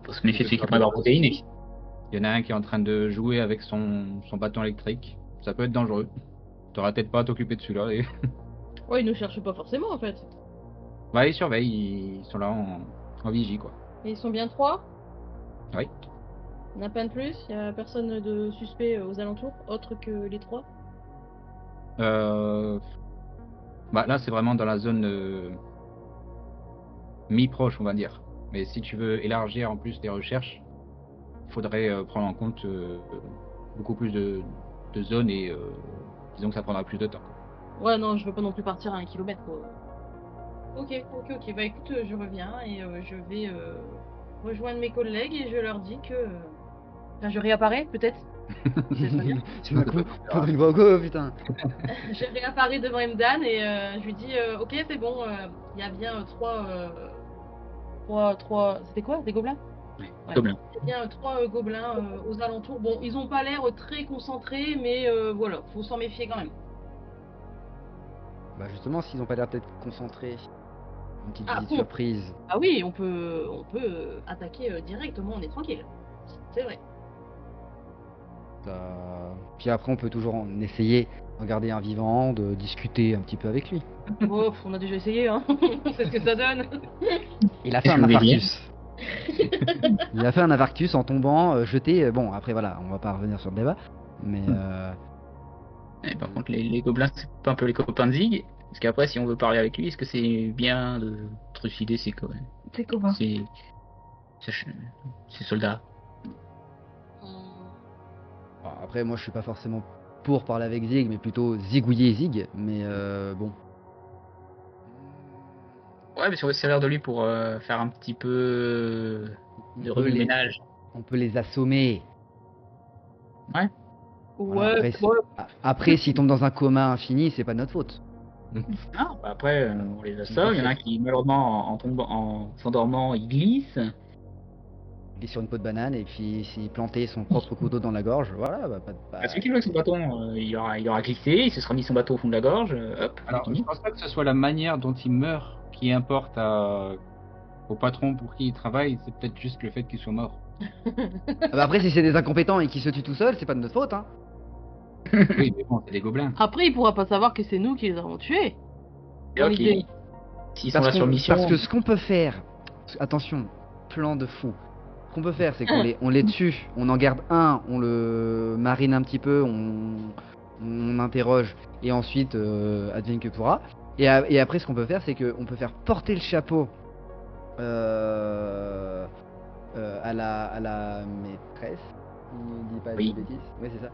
Faut se méfier de celui qui prend les barres protéinées. Il y en a un qui est en train de jouer avec son bâton électrique. Ça peut être dangereux. T'auras peut-être pas à t'occuper de celui-là. Et... Ouais, ils ne cherchent pas forcément en fait. bah, ils surveillent, ils sont là en vigie, quoi. Et ils sont bien 3. Oui. Il n'y en a pas de plus. Il n'y a personne de suspect aux alentours, autre que les 3. Bah, là, c'est vraiment dans la zone mi-proche, on va dire. Mais si tu veux élargir en plus tes recherches, il faudrait prendre en compte beaucoup plus de zones et disons que ça prendra plus de temps. Ouais, non, je veux pas non plus partir à 1 kilomètre quoi. Ok. Bah écoute, je reviens et je vais rejoindre mes collègues et je leur dis que... Enfin, je réapparais, peut-être. C'est très bien. Tu m'as prendre une voix au go, putain. Je réapparais devant Emdan et je lui dis ok, c'est bon, il y a bien trois... C'était quoi? Des gobelins? Ouais. Gobelin. Il y a bien 3 gobelins aux alentours. Bon, ils ont pas l'air très concentrés, mais voilà, faut s'en méfier quand même. Bah justement, s'ils ont pas l'air peut-être concentrés, une petite Ah, visite bon. surprise. Ah oui, on peut attaquer directement, on est tranquille. C'est vrai. Puis après, on peut toujours en essayer d'en garder un vivant, de discuter un petit peu avec lui. Oh, on a déjà essayé, hein. C'est ce que ça donne. Il a fait Je un me mets bien. infarctus. Il a fait un infarctus en tombant, jeté. Bon, après voilà, on va pas revenir sur le débat. Mais Et par contre, les gobelins, c'est pas un peu les copains de Zig. Parce qu'après, si on veut parler avec lui, est-ce que c'est bien de trucider ses C'est comment? ses soldats? bon, après, moi je suis pas forcément pour parler avec Zig, mais plutôt zigouiller Zig. Mais bon. Ouais, mais si on veut se servir de lui pour faire un petit peu de remue-ménage. On peut les assommer. Ouais. Voilà, Ouais, après, s'ils tombent dans un coma infini, c'est pas de notre faute. Non, bah après, on les assomme. Il y en a un qui, malheureusement, en s'endormant, il glisse. Il est sur une peau de banane et puis s'il plantait son propre couteau dans la gorge, voilà, bah, Bah, celui qui veut avec son bâton, il aura glissé, il se sera mis son bateau au fond de la gorge, hop, Alors, je fini. pense pas que ce soit la manière dont il meurt qui importe au patron pour qui il travaille, c'est peut-être juste le fait qu'il soit mort. Ah bah après, si c'est des incompétents et qu'ils se tuent tout seuls, c'est pas de notre faute, hein. Oui, mais bon, c'est des gobelins. Après, il pourra pas savoir que c'est nous qui les avons tués. Et Dans ok, l'idée. s'ils sont là sur mission, Parce que ce qu'on peut faire, attention, plan de fou. Ce qu'on peut faire, c'est qu'on les tue, on en garde un, on le marine un petit peu, on interroge, et ensuite, advienne que pourra. Et après, ce qu'on peut faire, c'est qu'on peut faire porter le chapeau à la maîtresse. Il dit pas Oui. de bêtises. Oui, c'est ça.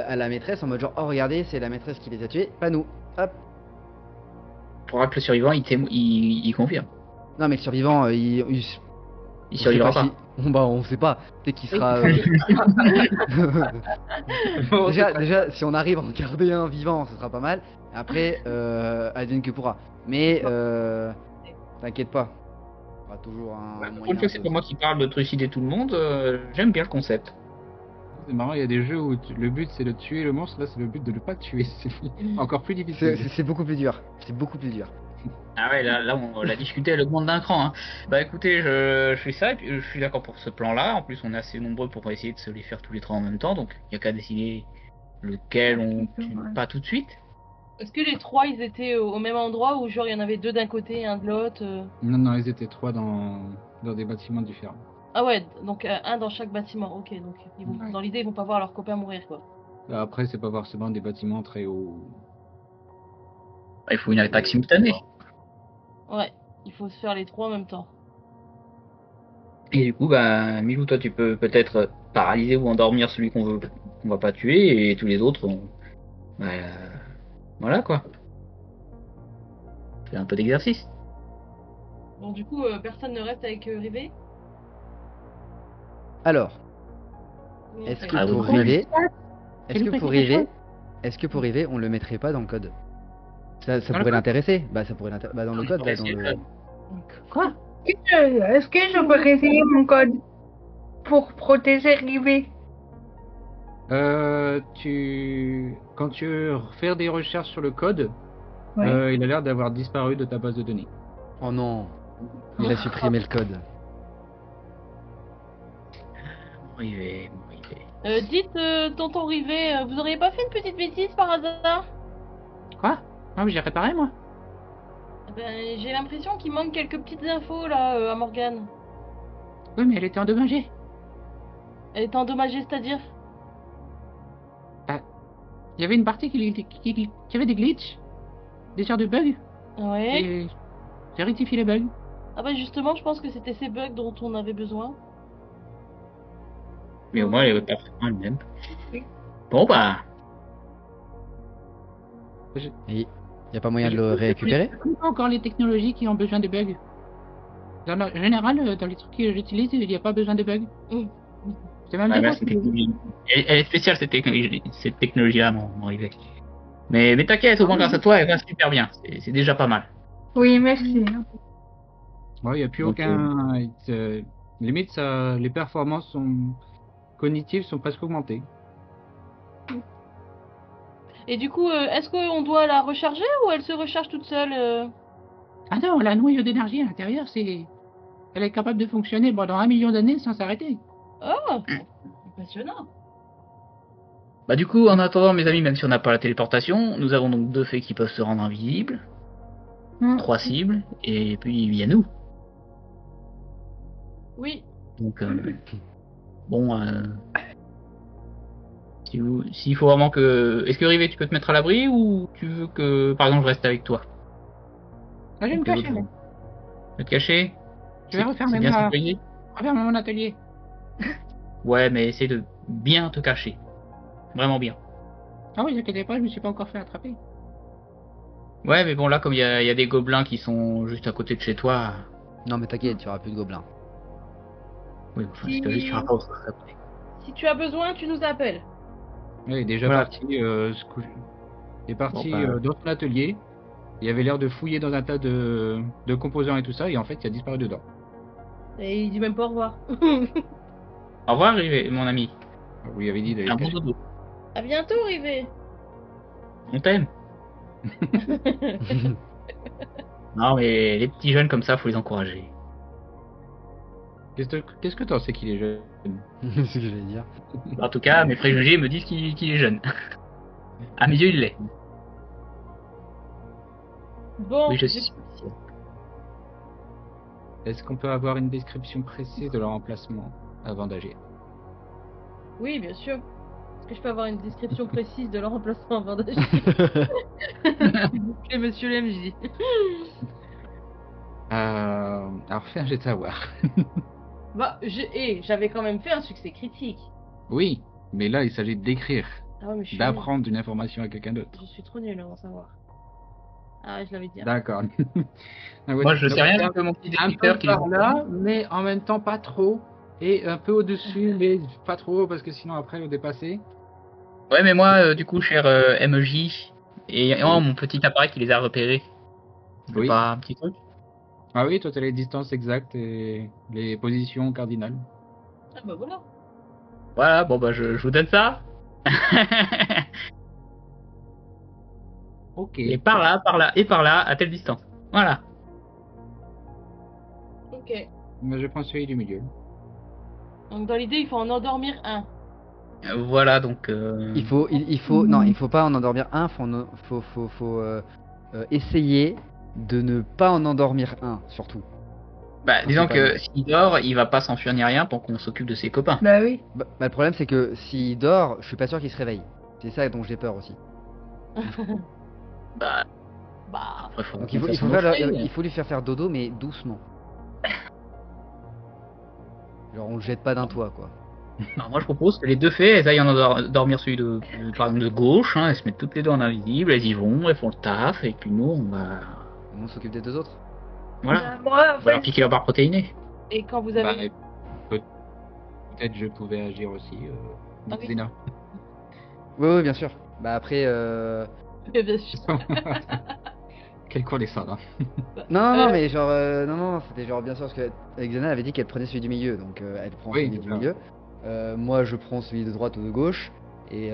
À la maîtresse, en mode genre, oh regardez, c'est la maîtresse qui les a tués, pas nous. Hop. pour que le survivant, il confirme. Non, mais le survivant, Il on sait survivra pas pas. si- Bah, on sait pas. Peut-être qu'il sera. Déjà, si on arrive à en garder un vivant, ce sera pas mal. Après, advienne que pourra. Mais t'inquiète pas. On aura toujours un Pour moyen. une fois que c'est pas moi qui parle de trucider tout le monde, j'aime bien le concept. C'est marrant, il y a des jeux où le but c'est de tuer le monstre, là c'est le but de ne pas le tuer. C'est encore plus difficile. C'est beaucoup plus dur. C'est beaucoup plus dur. Ah ouais, là on l'a discuté, elle augmente d'un cran. Hein. Bah écoutez, je fais ça, et puis je suis d'accord pour ce plan-là. En plus, on est assez nombreux pour essayer de se les faire tous les trois en même temps, donc il n'y a qu'à décider lequel on tue pas tout de suite. Est-ce que les 3 ils étaient au même endroit ou genre il y en avait 2 d'un côté et un de l'autre Non, ils étaient 3 dans des bâtiments différents. Ah ouais, donc un dans chaque bâtiment, ok. Donc Ouais. dans l'idée, ils vont pas voir leurs copains mourir quoi. Après, c'est pas forcément des bâtiments très hauts. Bah, il faut une attaque simultanée. Ouais, il faut se faire les 3 en même temps. Et du coup, bah, Milou, toi, tu peux peut-être paralyser ou endormir celui qu'on va pas tuer, et tous les autres, bah, voilà quoi. Fais un peu d'exercice. Donc du coup, personne ne reste avec Rivet. Alors, Comment est-ce ça que Ah, pour vous- Rivet, Elle nous fait quelque pour Rivet, on le mettrait pas dans le code? Ça Dans le pourrait code l'intéresser. Bah, ça pourrait l'intéresser. Bah, dans le code, là, dans essayer le. de- Quoi? Est-ce que je peux réessayer mon code pour protéger Rivet? Quand tu fais des recherches sur le code, Ouais. il a l'air d'avoir disparu de ta base de données. Oh non, il a supprimé le code. Rivet. dites, tonton Rivet, vous auriez pas fait une petite bêtise par hasard? Quoi? Ah oui, j'ai réparé moi. Ben, j'ai l'impression qu'il manque quelques petites infos là à Morgane. Oui, mais elle était endommagée. Elle est endommagée, c'est-à-dire? Il y avait une partie qui avait des glitches, des genres de bugs, Ouais. et j'ai rectifié les bugs. Ah bah justement, je pense que c'était ces bugs dont on avait besoin. Mais au moins, elle est parfaitement elle-même. Bon, bah, Et y a pas moyen de le récupérer? Je connais pas encore les technologies qui ont besoin de bugs. En général, dans les trucs que j'utilise, il n'y a pas besoin de bugs. C'est même Ouais, des bah, fois cette que- technologie- elle est spéciale cette technologie-là, mon Rivet. Mais t'inquiète, au moins grâce à toi, elle va super bien. C'est déjà pas mal. Oui, merci. Ouais, il n'y a plus Donc, aucun. Limite, ça, les performances cognitives sont presque augmentées. Et du coup, est-ce qu'on doit la recharger ou elle se recharge toute seule Ah non, la noyau d'énergie à l'intérieur, elle est capable de fonctionner pendant 1 million d'années sans s'arrêter. Oh, impressionnant. Bah du coup, en attendant, mes amis, même si on n'a pas la téléportation, nous avons donc 2 fées qui peuvent se rendre invisibles, 3 cibles, et puis il y a nous. Oui. Donc, bon, s'il faut vraiment que... Est-ce que Rivet, tu peux te mettre à l'abri, ou tu veux que, par exemple, je reste avec toi? Ah, je vais me Que les cacher, autres mais vont. Tu veux te cacher? je vais C'est bien sécurisé? refermer mon atelier. Ouais, mais essaie de bien te cacher. Vraiment bien. Ah oui, inquiétez pas, je me suis pas encore fait attraper. Ouais, mais bon, là, comme il y a des gobelins qui sont juste à côté de chez toi... Non, mais t'inquiète, tu auras plus de gobelins. Oui, enfin, si t'as juste, tu iras pas au secret. Si tu as besoin, tu nous appelles. Il est déjà Voilà. parti, il est parti Bon, bah. dans son atelier. Il avait l'air de fouiller dans un tas de composants et tout ça, et en fait, il a disparu dedans. Et il dit même pas au revoir. Au revoir, Rivet, mon ami. Vous lui avez dit d'aller Un se bon cacher. dodo. À bientôt, Rivet. On t'aime. Non, mais les petits jeunes comme ça, faut les encourager. Qu'est-ce que t'en sais qu'il est jeune? C'est ce que j'allais dire. En tout cas, mes préjugés me disent qu'il est jeune. À mes yeux, il l'est. Bon, Oui, je suis. Est-ce qu'on peut avoir une description précise de leur emplacement avant d'agir? Oui, bien sûr. Est-ce que je peux avoir une description précise de leur emplacement avant d'agir Et monsieur l'MJ. Alors fais un jet de savoir. Bah, j'avais quand même fait un succès critique. Oui, mais là il s'agit d'écrire, Ah ouais, mais je suis nulle. d'apprendre une information à quelqu'un d'autre. Je suis trop nulle en savoir. Ah, je l'avais dit. D'accord. Moi, je sais rien que mon petit Un détecteur peu qui par là, mais en même temps pas trop. Et un peu au-dessus, mais pas trop, parce que sinon après vous dépassez. Ouais, mais moi, du coup, cher MJ, et mon petit appareil qui les a repérés. C'est Oui. pas un petit truc? Ah oui, toi t'as les distances exactes et les positions cardinales. Ah bah voilà. Voilà, bon, bah, je vous donne ça. Ok. Et par là, et par là, à telle distance. Voilà. Ok. Mais je prends celui du milieu. Donc dans l'idée, il faut en endormir un. Voilà, donc... Il faut, non, il faut pas en endormir un, faut essayer de ne pas en endormir un, surtout. Bah, disons Principalement. que s'il dort, il va pas s'enfuir ni rien pour qu'on s'occupe de ses copains. Bah oui. Bah, le problème, c'est que s'il dort, je suis pas sûr qu'il se réveille. C'est ça dont j'ai peur aussi. Bah, Bah, après, faut Donc qu'on fasse il faut son faire offre. il faut lui faire dodo, mais doucement. Genre, on le jette pas d'un toit, quoi. Alors moi je propose que les 2 fées, elles aillent en dormir celui par exemple de gauche, hein, elles se mettent toutes les deux en invisible, elles y vont, elles font le taf, et puis nous On s'occupe des deux autres. voilà, Bah, moi, en on va leur fait, piquer leur barre protéinée. et quand vous Bah, avez... et peut-être je pouvais agir aussi, Ah oui. Xena. Oui, bien sûr. Bah après, Bien sûr. Quel con les ça là. non, mais genre, non, c'était genre bien sûr parce que Xena avait dit qu'elle prenait celui du milieu, donc elle prend Oui, celui du c'est ça. milieu. Moi, je prends celui de droite ou de gauche, et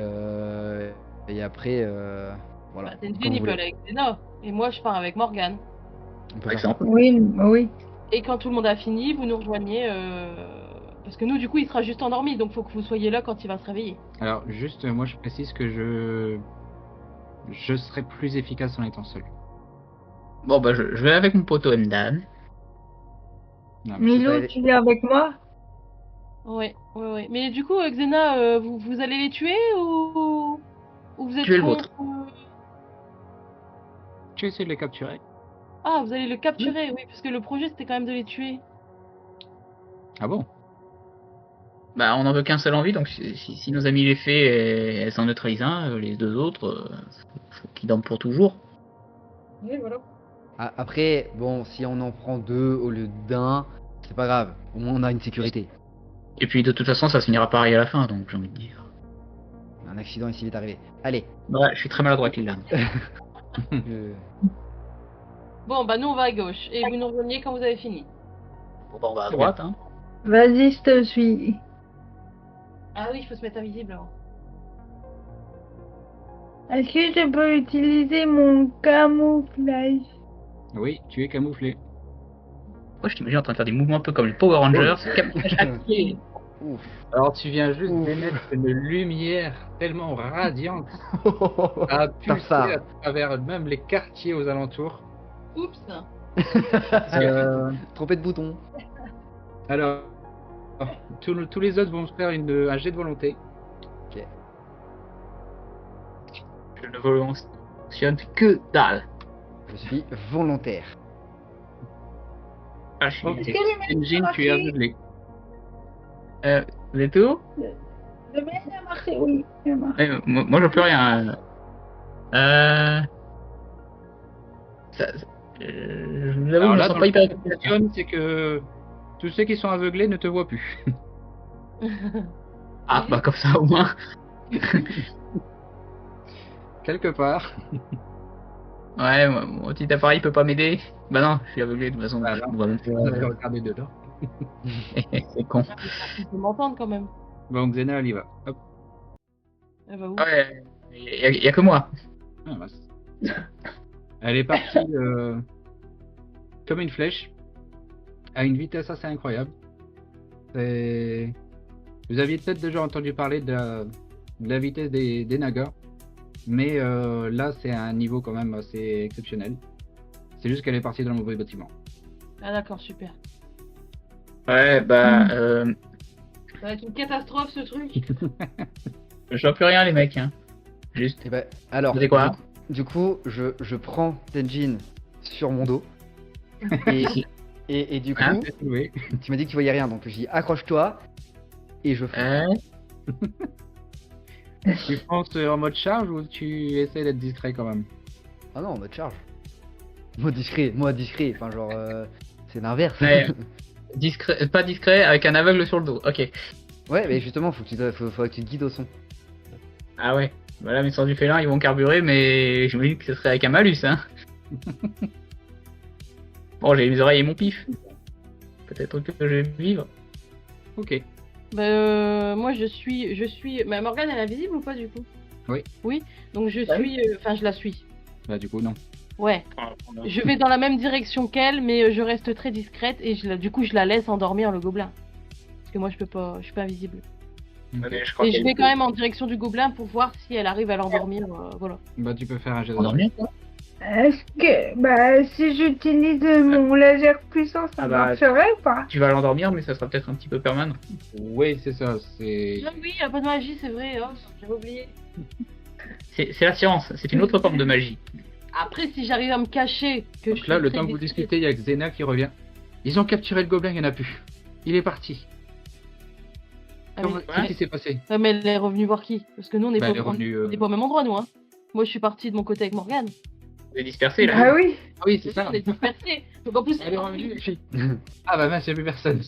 après, voilà. Bah, Tenzin, Comme vous il peut voulez. aller avec Zena. Et moi, je pars avec Morgane. On peut Par faire ça. exemple. oui, oui. Et quand tout le monde a fini, vous nous rejoignez. Parce que nous, du coup, il sera juste endormi. Donc, faut que vous soyez là quand il va se réveiller. Alors juste, moi je précise que je serai plus efficace en étant seul. Bon bah je vais avec mon poteau Mdan. Non, mais Milou, aller- tu viens avec moi? Ouais. Mais du coup, Xena, vous allez les tuer ou vous êtes Tuer le contre, vôtre. tu essaies de les capturer. Ah, vous allez le capturer, oui, parce que le projet c'était quand même de les tuer. Ah bon? Bah on en veut qu'un seul en vie, donc si nos amis les fées, elles en neutralisent un, les 2 autres, faut qu'ils dorment pour toujours. Oui, voilà. Après, bon, si on en prend 2 au lieu d'1, c'est pas grave. Au moins, on a une sécurité. Et puis de toute façon, ça finira pareil à la fin, donc j'ai envie de dire. Un accident ici vite arrivé. Allez. Ouais, je suis très maladroit avec les lames. euh, Bon, bah nous on va à gauche. Et vous nous rejoignez quand vous avez fini. Bon, bah, on va à droite, hein. Vas-y, je te suis. Ah oui, il faut se mettre invisible alors. Est-ce que je peux utiliser mon camouflage? Oui, tu es camouflé. Moi, je t'imagine en train de faire des mouvements un peu comme les Power Rangers. Camouflage activé. Ouf. Alors tu viens juste Ouf. d'émettre une lumière tellement radiante à Comme pulser ça. à travers même les quartiers aux alentours. Oups. Trompé de bouton. Alors, tous les autres vont faire un jet de volonté. Je ne volontionne que dalle. Je suis volontaire. Ah, je suis... Ok. Est-ce que le mec Engine, a tu es marché? aveuglé. Vous êtes où? Le mec a marché, oui. Il a marché. Moi, je peux rien. Je vous avoue, Alors je me là, sens dans pas le hyper... cas qui fonctionne, c'est que tous ceux qui sont aveuglés ne te voient plus. Ah, bah comme ça au moins. Quelque part. Ouais, mon petit appareil peut pas m'aider. Bah non, je suis aveuglé de toute façon. Ah, Je non. me vois même On va pas. regarder dedans. C'est con. Il peut m'entendre quand même. Bon, Xena, elle y va. Hop. Elle va où? Ouais, y a que moi. Ah, mince. Elle est partie comme une flèche, à une vitesse assez incroyable. Vous aviez peut-être déjà entendu parler de la vitesse des nagas, mais là c'est un niveau quand même assez exceptionnel. C'est juste qu'elle est partie dans le mauvais bâtiment. Ah d'accord, super. Ouais, bah, Ça va être une catastrophe ce truc. je vois plus rien les mecs. Hein. Juste. Et ben, alors, Vous savez quoi? du coup, je prends Tenjin sur mon dos. Et du coup, Hein Oui. tu m'as dit que tu voyais rien, donc je dis accroche-toi et je fais. Tu penses en mode charge ou tu essaies d'être discret quand même? Ah non, en mode charge. Mode discret, enfin genre, c'est l'inverse. Ouais. Discret, pas discret avec un aveugle sur le dos. Ok. Ouais, mais justement, faudrait que tu te guides au son. Ah ouais. Voilà, mes sens du félin, ils vont carburer, mais j'imagine que ce serait avec un malus, hein. Bon, j'ai les oreilles et mon pif. Peut-être que je vais vivre. Ok. Bah, moi je suis. Mais Morgane elle est invisible ou pas du coup? Oui. Oui. Donc je Bah suis. Enfin, je la suis. Bah du coup non. Ouais. Je vais dans la même direction qu'elle, mais je reste très discrète et du coup je la laisse endormir le gobelin. Parce que moi je peux pas, je suis pas invisible. Ok. Mais je crois Et je qu'elle- vais quand même en direction du gobelin pour voir si elle arrive à l'endormir. Voilà. Bah tu peux faire un jet de Endormir, quoi. Est-ce que, bah, si j'utilise mon laser puissant, ça Ah bah, marcherait ou pas? Tu vas l'endormir, mais ça sera peut-être un petit peu permanent. Oui, c'est ça. C'est. Ah oui, y a pas de magie, c'est vrai. Oh, j'avais oublié. C'est la science, c'est une autre forme de magie. Après, si j'arrive à me cacher, que Donc je là, suis le très temps que vous discrète. discutez, il y a Xena qui revient. Ils ont capturé le gobelin, il n'y en a plus. Il est parti. Ah, Comment- mais- Qu'est-ce qui s'est passé? Ouais, mais elle est revenue voir qui? Parce que nous, on n'est Bah, pas, elle est revenue, on est pas au même endroit, nous. Hein. Moi, je suis partie de mon côté avec Morgane. Vous êtes dispersé là. Ah oui. Ah oui, c'est ça. On est dispersés. Donc en plus, Elle est revenue. Ah bah mince, il n'y a plus personne.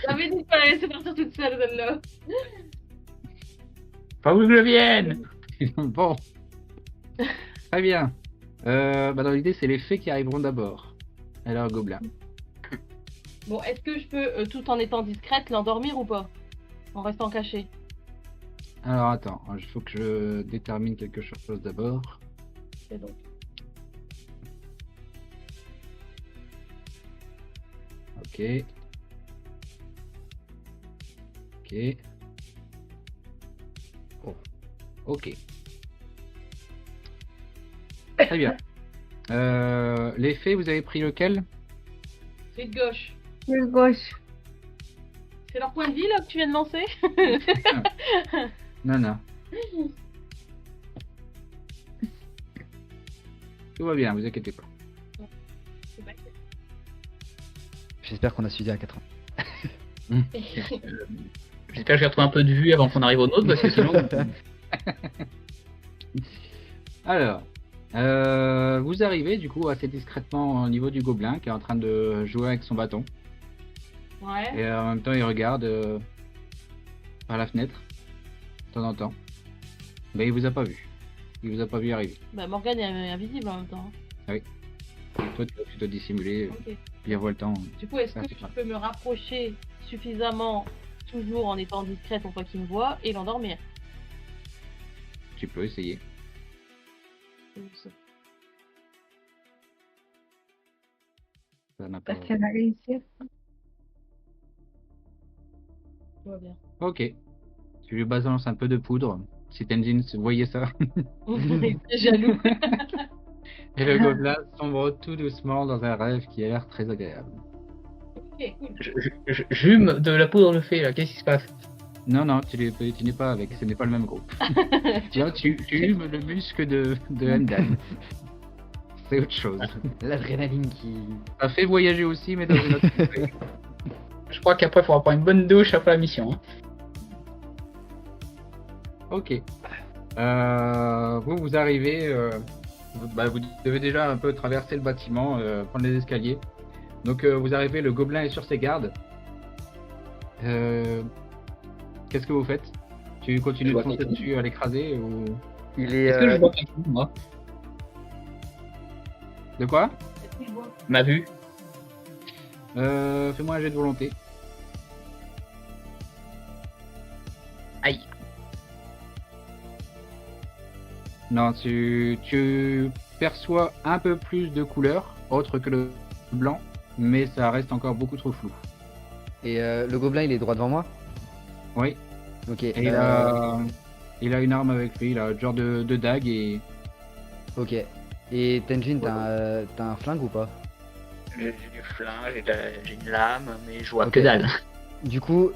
j'avais dit qu'il fallait la laisser partir toute seule, celle-là. Pas où que je vienne. Bon. Très bien. Bah dans l'idée, c'est les fées qui arriveront d'abord. Alors, gobelin. Bon, est-ce que je peux, tout en étant discrète, l'endormir ou pas? En restant cachée. Alors attends, il faut que je détermine quelque chose d'abord. Et donc. Ok. Ok. Oh. Ok. Très bien. Les fées, vous avez pris lequel? Fais de gauche. De gauche. C'est leur point de vie, là, que tu viens de lancer? Non, non. Tout va bien, vous inquiétez pas. C'est pas clair. J'espère qu'on a suivi à 4 ans. J'espère que j'ai retrouvé un peu de vue avant qu'on arrive au nôtre, parce que sinon. Alors, Vous arrivez du coup assez discrètement au niveau du gobelin qui est en train de jouer avec son bâton. Ouais. Et en même temps, il regarde par la fenêtre, de temps en temps. Mais il vous a pas vu. Il vous a pas vu arriver. Bah, Morgane est invisible en même temps. Et toi, tu vas plutôt dissimuler, Ok. bien voir le temps. Du coup, est-ce Ah, que c'est tu pas. peux me rapprocher suffisamment, toujours en étant discrète pour pas qu'il me voie, et l'endormir? Tu peux essayer. Ça n'a pas. Parce qu'elle va réussir. Tout va bien. Ok. Tu lui balances un peu de poudre. Si Tenzin voyait ça. C'est jaloux. Et le gobelin sombre tout doucement dans un rêve qui a l'air très agréable. Ok, cool. J'hume de la poudre le fait là, qu'est-ce qui se passe? Non, non, tu n'es pas avec, ce n'est pas le même groupe. Tiens, tu humes le muscle de Hendan. C'est autre chose. L'adrénaline qui. Ça fait voyager aussi, mais dans une autre contrée. Je crois qu'après il faudra prendre une bonne douche après la mission. Hein. Ok. Vous arrivez, vous devez déjà un peu traverser le bâtiment, prendre les escaliers. Donc vous arrivez, le gobelin est sur ses gardes. Qu'est-ce que vous faites? Tu continues Je de vois foncer quelqu'un. dessus à l'écraser ou... Il est. Est-ce que je vois quelqu'un, moi? De quoi? Est-ce que je vois? Ma vue? Fais-moi un jet de volonté. Aïe. Non, tu perçois un peu plus de couleurs, autre que le blanc, mais ça reste encore beaucoup trop flou. Et le gobelin, il est droit devant moi. Oui, Ok. et il a une arme avec lui, il a un genre de dague et... Ok. Et Tenjin, t'as un flingue ou pas? J'ai du flingue, j'ai une lame, mais je vois Ok. que dalle. Du coup,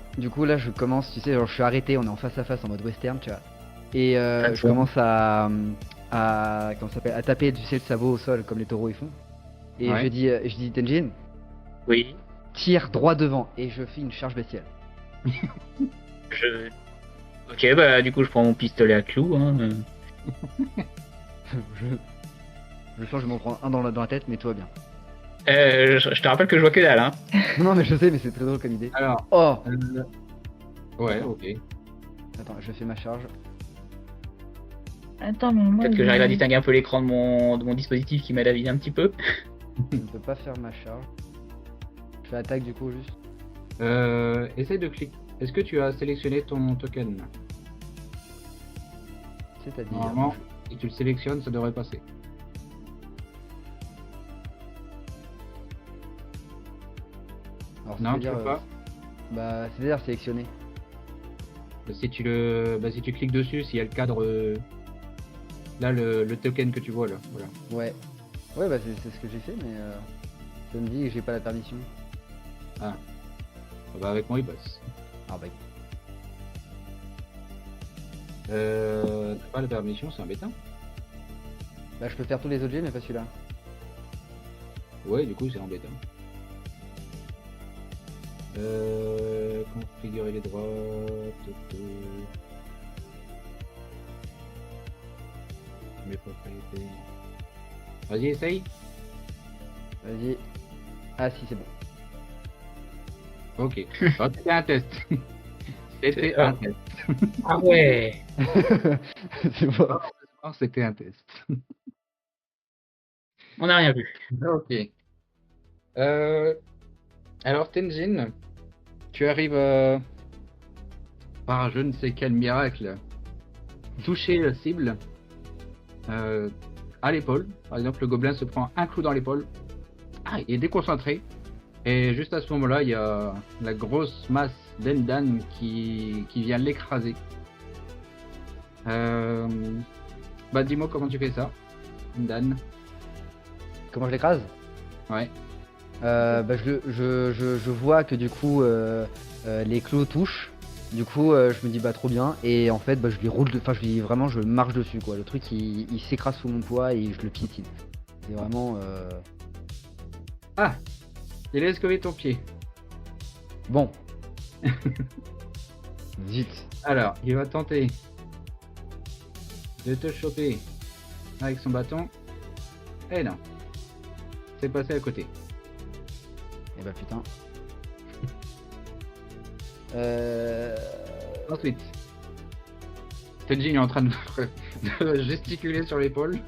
là, je commence, tu sais, genre, je suis arrêté, on est en face à face en mode western, tu vois. Et je bon. commence comment ça s'appelle, à taper, tu sais, le sabot au sol comme les taureaux ils font. Et Ouais. je dis Tenjin, Oui. tire droit devant, et je fais une charge bestiale. Ok, bah du coup je prends mon pistolet à clous. Hein. je sens que je m'en prends un dans la tête, mais tout va bien. Je te rappelle que je vois que dalle. Hein. Non, mais je sais, mais c'est très drôle comme idée. Alors, Oh, ouais, ok. attends, je fais ma charge. Attends, mais moi. Peut-être que j'arrive à distinguer un peu l'écran de mon dispositif qui m'aide à viser un petit peu. Je ne peux pas faire ma charge. Je fais attaque du coup juste. Essaye de cliquer. Est-ce que tu as sélectionné ton token? C'est-à-dire. Normalement, si tu le sélectionnes, ça devrait passer. Alors, Non, tu c'est-à-dire, peux pas. Bah, c'est-à-dire sélectionner. Si tu cliques dessus, s'il y a le cadre, là le token que tu vois là, voilà. Ouais. Ouais, bah c'est ce que j'ai fait, mais ça me dit que j'ai pas la permission. Ah bah avec moi il passe. Ah bah. T'as pas la permission, c'est embêtant. Bah, je peux faire tous les objets, mais pas celui-là. Ouais, du coup c'est embêtant. Configurer les droits. Mes propriétés. Vas-y, essaye. Vas-y. Ah si, c'est bon. Ok. Oh, c'était un test. C'était un test. Ah ouais. C'est bon. Oh, c'était un test. On n'a rien vu. Ok. Alors Tenzin, tu arrives par je ne sais quel miracle toucher la cible à l'épaule. Par exemple, le gobelin se prend un clou dans l'épaule. Ah, il est déconcentré. Et juste à ce moment-là, il y a la grosse masse d'Hendan qui vient l'écraser. Bah dis-moi comment tu fais ça, Hendan. Comment je l'écrase? Ouais. Bah, je vois que du coup les clous touchent. Du coup je me dis bah trop bien, et en fait bah je lui roule, enfin je marche dessus quoi. Le truc il s'écrase sous mon poids et je le piétine. C'est vraiment Ah, il a escové ton pied. bon. Zut. Alors, il va tenter de te choper avec son bâton. Eh non. C'est passé à côté. Eh bah putain. Ensuite. Tenjin est en train de gesticuler sur l'épaule.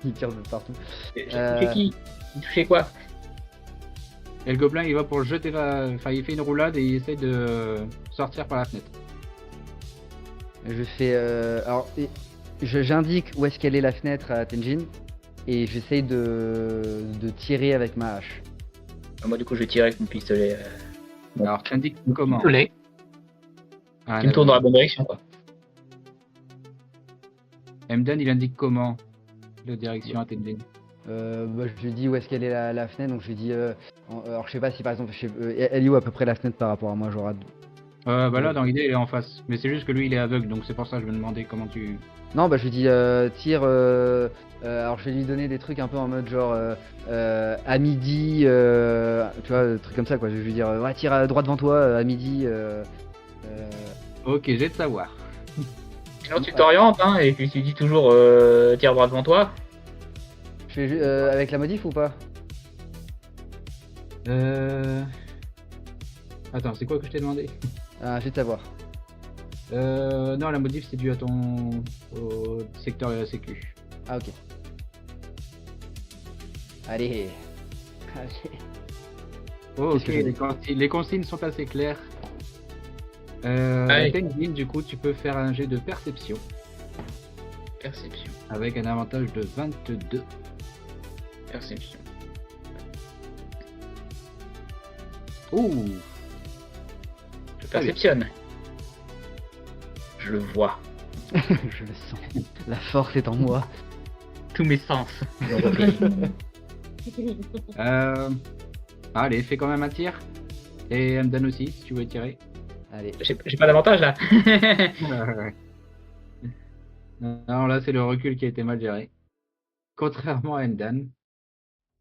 Il tire de partout. J'ai touché qui? Il touchait quoi? Et le gobelin, il va pour le jeter, enfin, il fait une roulade et il essaie de sortir par la fenêtre. Je fais. Alors, j'indique où est-ce qu'elle est la fenêtre à Tenjin et j'essaye de tirer avec ma hache. Moi, du coup, je vais tirer avec mon pistolet. Bon. Alors, t'indiques comment? Pistolet. Ah, Qui me tourne dans la bonne direction, quoi. Emden, il indique comment la direction à Tenjin? Bah, je lui dis où est-ce qu'elle est la fenêtre, donc je lui dis. Alors, je sais pas si par exemple. Elle est où à peu près la fenêtre par rapport à moi, genre. Bah là, dans l'idée, il est en face. Mais c'est juste que lui, il est aveugle, donc c'est pour ça que je me demandais comment tu... Non, bah je lui dis tire. Alors je vais lui donner des trucs un peu en mode genre à midi, tu vois, des trucs comme ça quoi. Je vais lui dire ouais, tire à droite devant toi à midi. Ok, j'ai de savoir. Sinon, tu t'orientes, hein, et puis tu dis toujours tire droit devant toi. Je fais avec la modif ou pas? Attends, c'est quoi que je t'ai demandé? Ah, je vais de savoir. Non, la modif, c'est dû à ton... au secteur de la sécu. Ah, ok. Allez. Allez. Oh, Qu'est-ce ok, que j'ai? les consignes sont assez claires. Allez. Tenjin, du coup, tu peux faire un jet de perception Perception. avec un avantage de 22. Perception. Ouh, Je perceptionne. Je le vois. Je le sens. La force est en moi. Tous mes sens. Allez, fais quand même un tir. Et Emden aussi, si tu veux tirer. Allez. J'ai pas d'avantage là. Non, là, c'est le recul qui a été mal géré. Contrairement à Emden,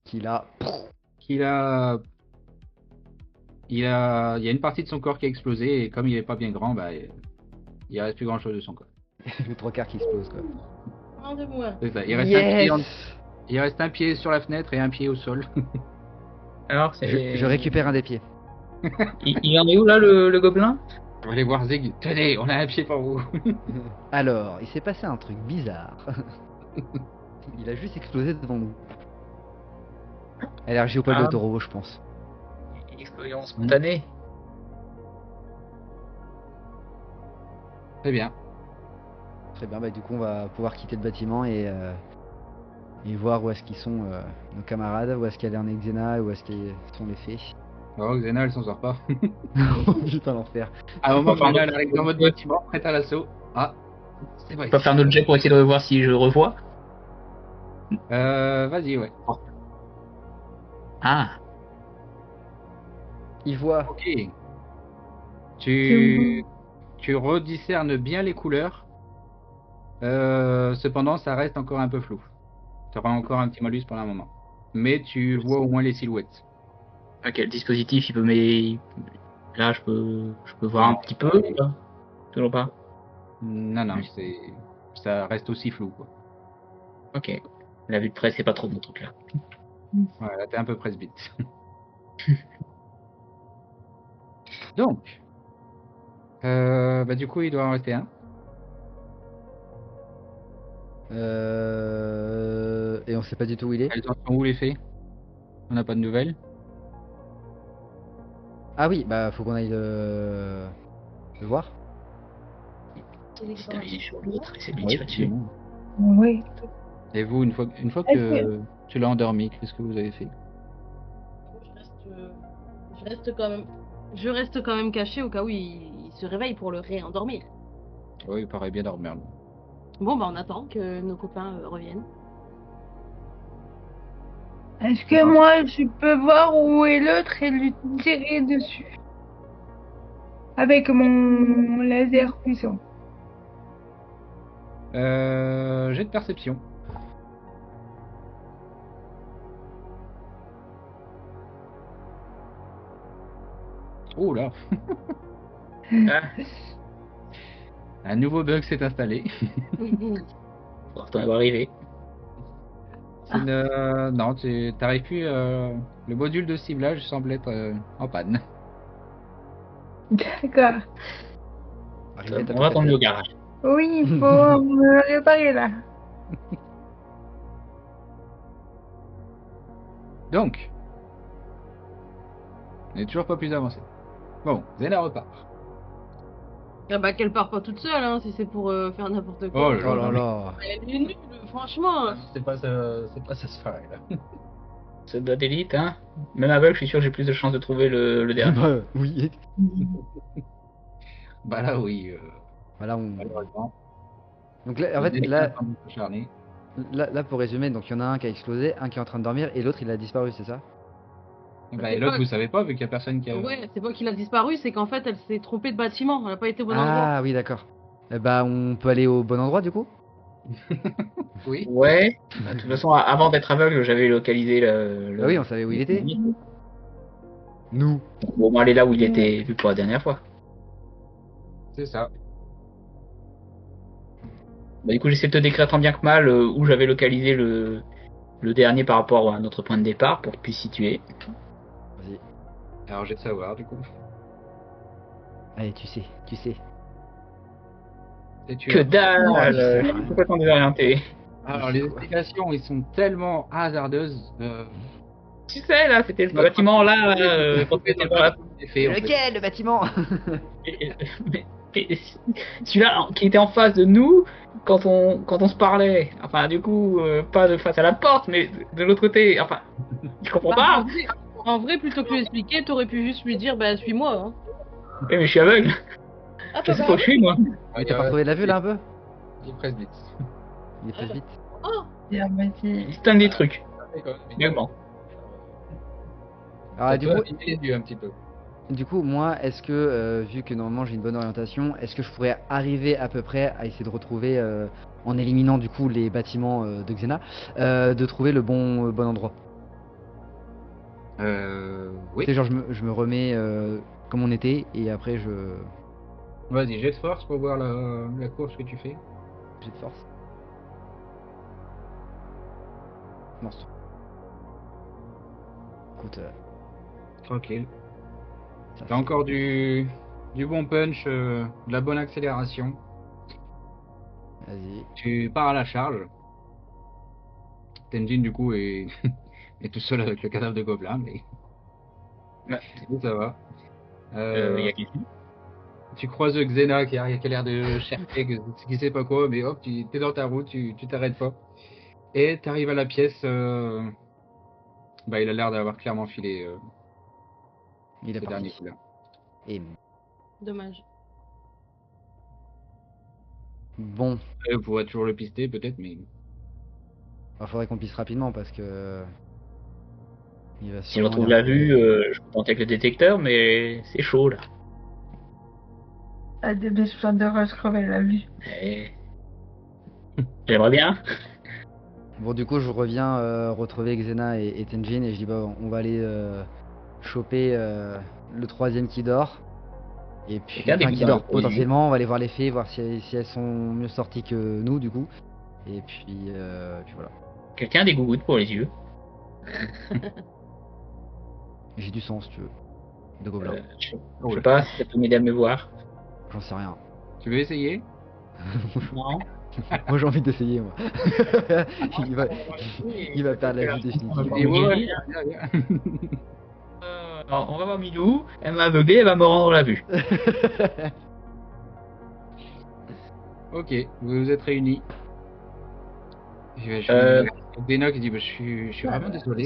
Qu'il a. il y a une partie de son corps qui a explosé et comme il est pas bien grand, bah, il reste plus grand chose de son corps. Le trois quarts qui explose quoi. Un de moins. C'est ça. Il reste un pied sur la fenêtre et un pied au sol. Alors, c'est. Je récupère un des pieds. Il en est où là le gobelin? On va aller voir Zig. Tenez, on a un pied pour vous. Alors, il s'est passé un truc bizarre. Il a juste explosé devant nous. Allergie au poil de taureau, je pense. Explosion spontanée. Très bien. Très bien, bah du coup on va pouvoir quitter le bâtiment et voir où est-ce qu'ils sont nos camarades, où est-ce qu'elle est en Xena, où est-ce qu'ils sont les fées. Oh, Xena, elle s'en sort pas. Oh putain l'enfer. À un moment, Enfin, Xena, elle arrive dans votre bâtiment, prête à l'assaut. Ah, c'est vrai. On peut faire notre jet pour essayer de voir si je revois. Vas-y, ouais. Ah. Il voit. Ok. Tu rediscernes bien les couleurs. Cependant, ça reste encore un peu flou. Tu auras encore un petit malus pendant un moment. Mais tu vois au moins les silhouettes. Ok, le dispositif, il peut là, je peux voir un petit peu. Ou pas toujours pas. Non, ça reste aussi flou, quoi. Ok. La vue de près, c'est pas trop mon truc là. Ouais, là, t'es un peu presbyte. Donc, bah du coup, il doit en rester un. Et on sait pas du tout où il est. Elles en sont où les fées? On n'a pas de nouvelles. Ah oui, bah faut qu'on aille le voir. C'est un visé sur l'autre, essayer de lui tirer dessus. Oui. Et vous, une fois que tu l'as endormi, qu'est-ce que vous avez fait? Je reste quand même caché au cas où il se réveille pour le réendormir. Oui, il paraît bien dormir. Bon, bah on attend que nos copains reviennent. Est-ce que moi je peux voir où est l'autre et lui tirer dessus? Avec mon laser puissant. Jet de perception. Oh là. Ah, Un nouveau bug s'est installé. pourtant, elle va arriver. Non, tu t'arrives plus. Le module de ciblage semble être en panne. D'accord. Arrivette a On va tout t'emmener pété. au garage. Oui, il faut me réparer là. Donc, on n'est toujours pas plus avancé. Bon, Zena repart. Ah bah qu'elle part pas toute seule, hein, si c'est pour faire n'importe quoi. Oh là Oh là là. Elle est nulle, franchement. C'est pas ça se fait là. C'est de d'élite, hein. Même aveugle, je suis sûr que j'ai plus de chances de trouver le dernier. Bah, oui. Bah là, oui. Voilà, on... Malheureusement. Donc là, en fait, là, Acharné. là, pour résumer, donc il y en a un qui a explosé, un qui est en train de dormir et l'autre il a disparu, c'est ça? Bah, et l'autre, vous savez pas, vu qu'il y a personne qui a. Ouais, c'est pas qu'il a disparu, c'est qu'en fait elle s'est trompée de bâtiment, elle a pas été au bon endroit. Ah oui, d'accord. Eh bah, on peut aller au bon endroit du coup? Oui. Ouais. Bah, de toute façon, avant d'être aveugle, j'avais localisé le. Ah oui, on savait où il était. Nous. Bon, on va aller là où il était vu pour la dernière fois. C'est ça. Bah, du coup, j'essaie de te décrire tant bien que mal où j'avais localisé le dernier par rapport à notre point de départ pour que tu puisses situer. Vas-y. Alors, j'ai de savoir, du coup. Allez, tu sais. Et tu Que as- dalle Ouais, Je suis complètement désorienté. Alors, les explications, ils sont tellement hasardeuses. Tu sais, là, c'était le bâtiment là, quand tu étais dans la... Effet, en fait. Lequel, le bâtiment? Et celui-là qui était en face de nous quand on se parlait. Enfin, du coup, pas de face à la porte, mais de l'autre côté. Enfin, je comprends Bah, pas. en vrai, plutôt que lui expliquer, t'aurais pu juste lui dire bah suis-moi. Hein. Eh, mais je suis aveugle. Ah, Je sais pas où je suis, moi. Ouais, T'as pas retrouvé la vue là un peu? Il est presque vite. Il est presque vite. Oh, Bien, vas-y. Je distingue des trucs. Également. Alors, Ça du peut coup, affiner les yeux un petit peu. moi, est-ce que, vu que normalement j'ai une bonne orientation, est-ce que je pourrais arriver à peu près à essayer de retrouver, en éliminant du coup les bâtiments de Xena, de trouver le bon endroit? Oui. Tu sais, genre je me remets comme on était et après je... Vas-y, jet de force pour voir la course que tu fais. J'ai de force. Monstre. Écoute, Tranquille. ça T'as fait- encore du bon punch, de la bonne accélération. Vas-y. Tu pars à la charge. Tenjin, du coup, est, est tout seul avec le cadavre de gobelin, mais Ouais. ça va. Il y a quelqu'un. Tu croises Xena qui a l'air de chercher, qui sait pas quoi, mais hop, t'es dans ta route, tu t'arrêtes pas. Et t'arrives à la pièce. Bah, il a l'air d'avoir clairement filé Il est ces derniers parti. coups là. Et dommage. bon, Vous pourrez toujours le pister, peut-être, mais. il faudrait qu'on pisse rapidement parce que... Il va Si je sûrement retrouve y la retrouver. vue, je peux tenter avec le détecteur, mais c'est chaud là. À des besoins de retrouver la vue. Et... J'aimerais bien. Bon, du coup, je reviens retrouver Xena et Tenjin et je dis bah on va aller choper le troisième qui dort. Et puis, Quelqu'un enfin, des qui dans dort le foyer. potentiellement, on va aller voir les fées, voir si elles sont mieux sorties que nous du coup. Et puis voilà. Quelqu'un a des gougouttes pour les yeux. J'ai du sang si tu veux. De gobelin. Je sais pas si ça peut m'aider à me voir. J'en sais rien. Tu veux essayer? Non. Moi j'ai envie d'essayer moi. il va perdre la vue définitivement. Et Oui, ouais, oui. viens, viens. Alors, on va voir Milou, elle m'a aveuglé, elle va me rendre la vue. Ok, vous vous êtes réunis. Euh. Xena qui dit bah, je suis vraiment désolé.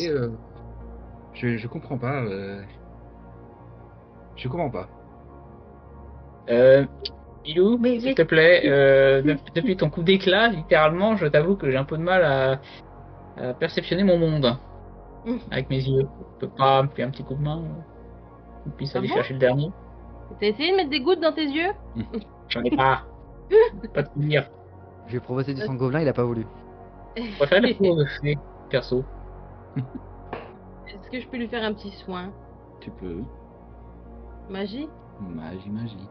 Je comprends pas. Je comprends pas. Milou, Mais- s'il te plaît, depuis ton coup d'éclat, littéralement, je t'avoue que j'ai un peu de mal à perceptionner mon monde avec mes yeux. Tu peux pas me faire un petit coup de main qu'on puisse Ah aller bon chercher le dernier? T'as essayé de mettre des gouttes dans tes yeux? J'en ai pas. Pas de souvenir. Je lui ai proposé du sang de gobelin, il a pas voulu. Je préfère les cours de fées, perso. Est-ce que je peux lui faire un petit soin? Tu peux. Magie? Magie.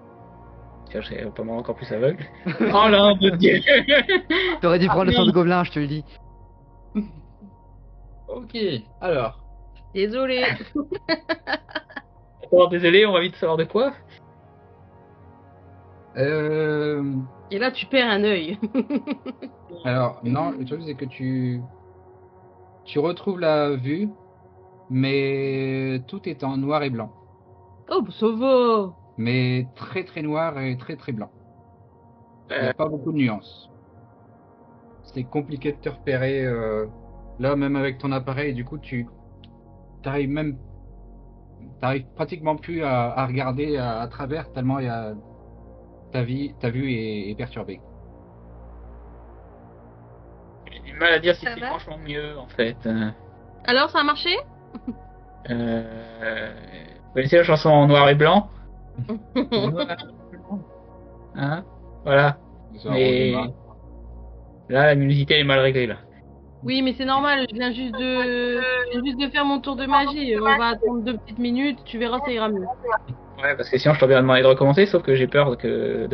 Tiens, je pas mal encore plus aveugle. Oh là, mon dieu! T'aurais dû prendre le sang de gobelin, je te le dis. Ok, alors. Désolé. D'accord, désolé, on va vite savoir de quoi. Et là, tu perds un œil. Alors, non, le truc c'est que tu retrouves la vue, mais tout est en noir et blanc. Oh, bah, ça va. Mais très très noir et très très blanc. Il n'y Euh, a pas beaucoup de nuances. C'est compliqué de te repérer là, même avec ton appareil, du coup, t'arrives pratiquement plus à regarder à travers, tellement il y a, ta vue est perturbée. J'ai du mal à dire si Ça c'est va franchement mieux en fait. Alors, ça a marché? Vous connaissez la chanson en noir et blanc? Noir et blanc. Hein? Voilà. C'est un rose et noir. Mais là, la luminosité elle est mal réglée là. Oui, mais c'est normal, je viens juste de faire mon tour de magie. On va attendre 2 petites minutes, tu verras, ça ira mieux. Ouais, parce que sinon je t'aurais demander de recommencer, sauf que j'ai peur de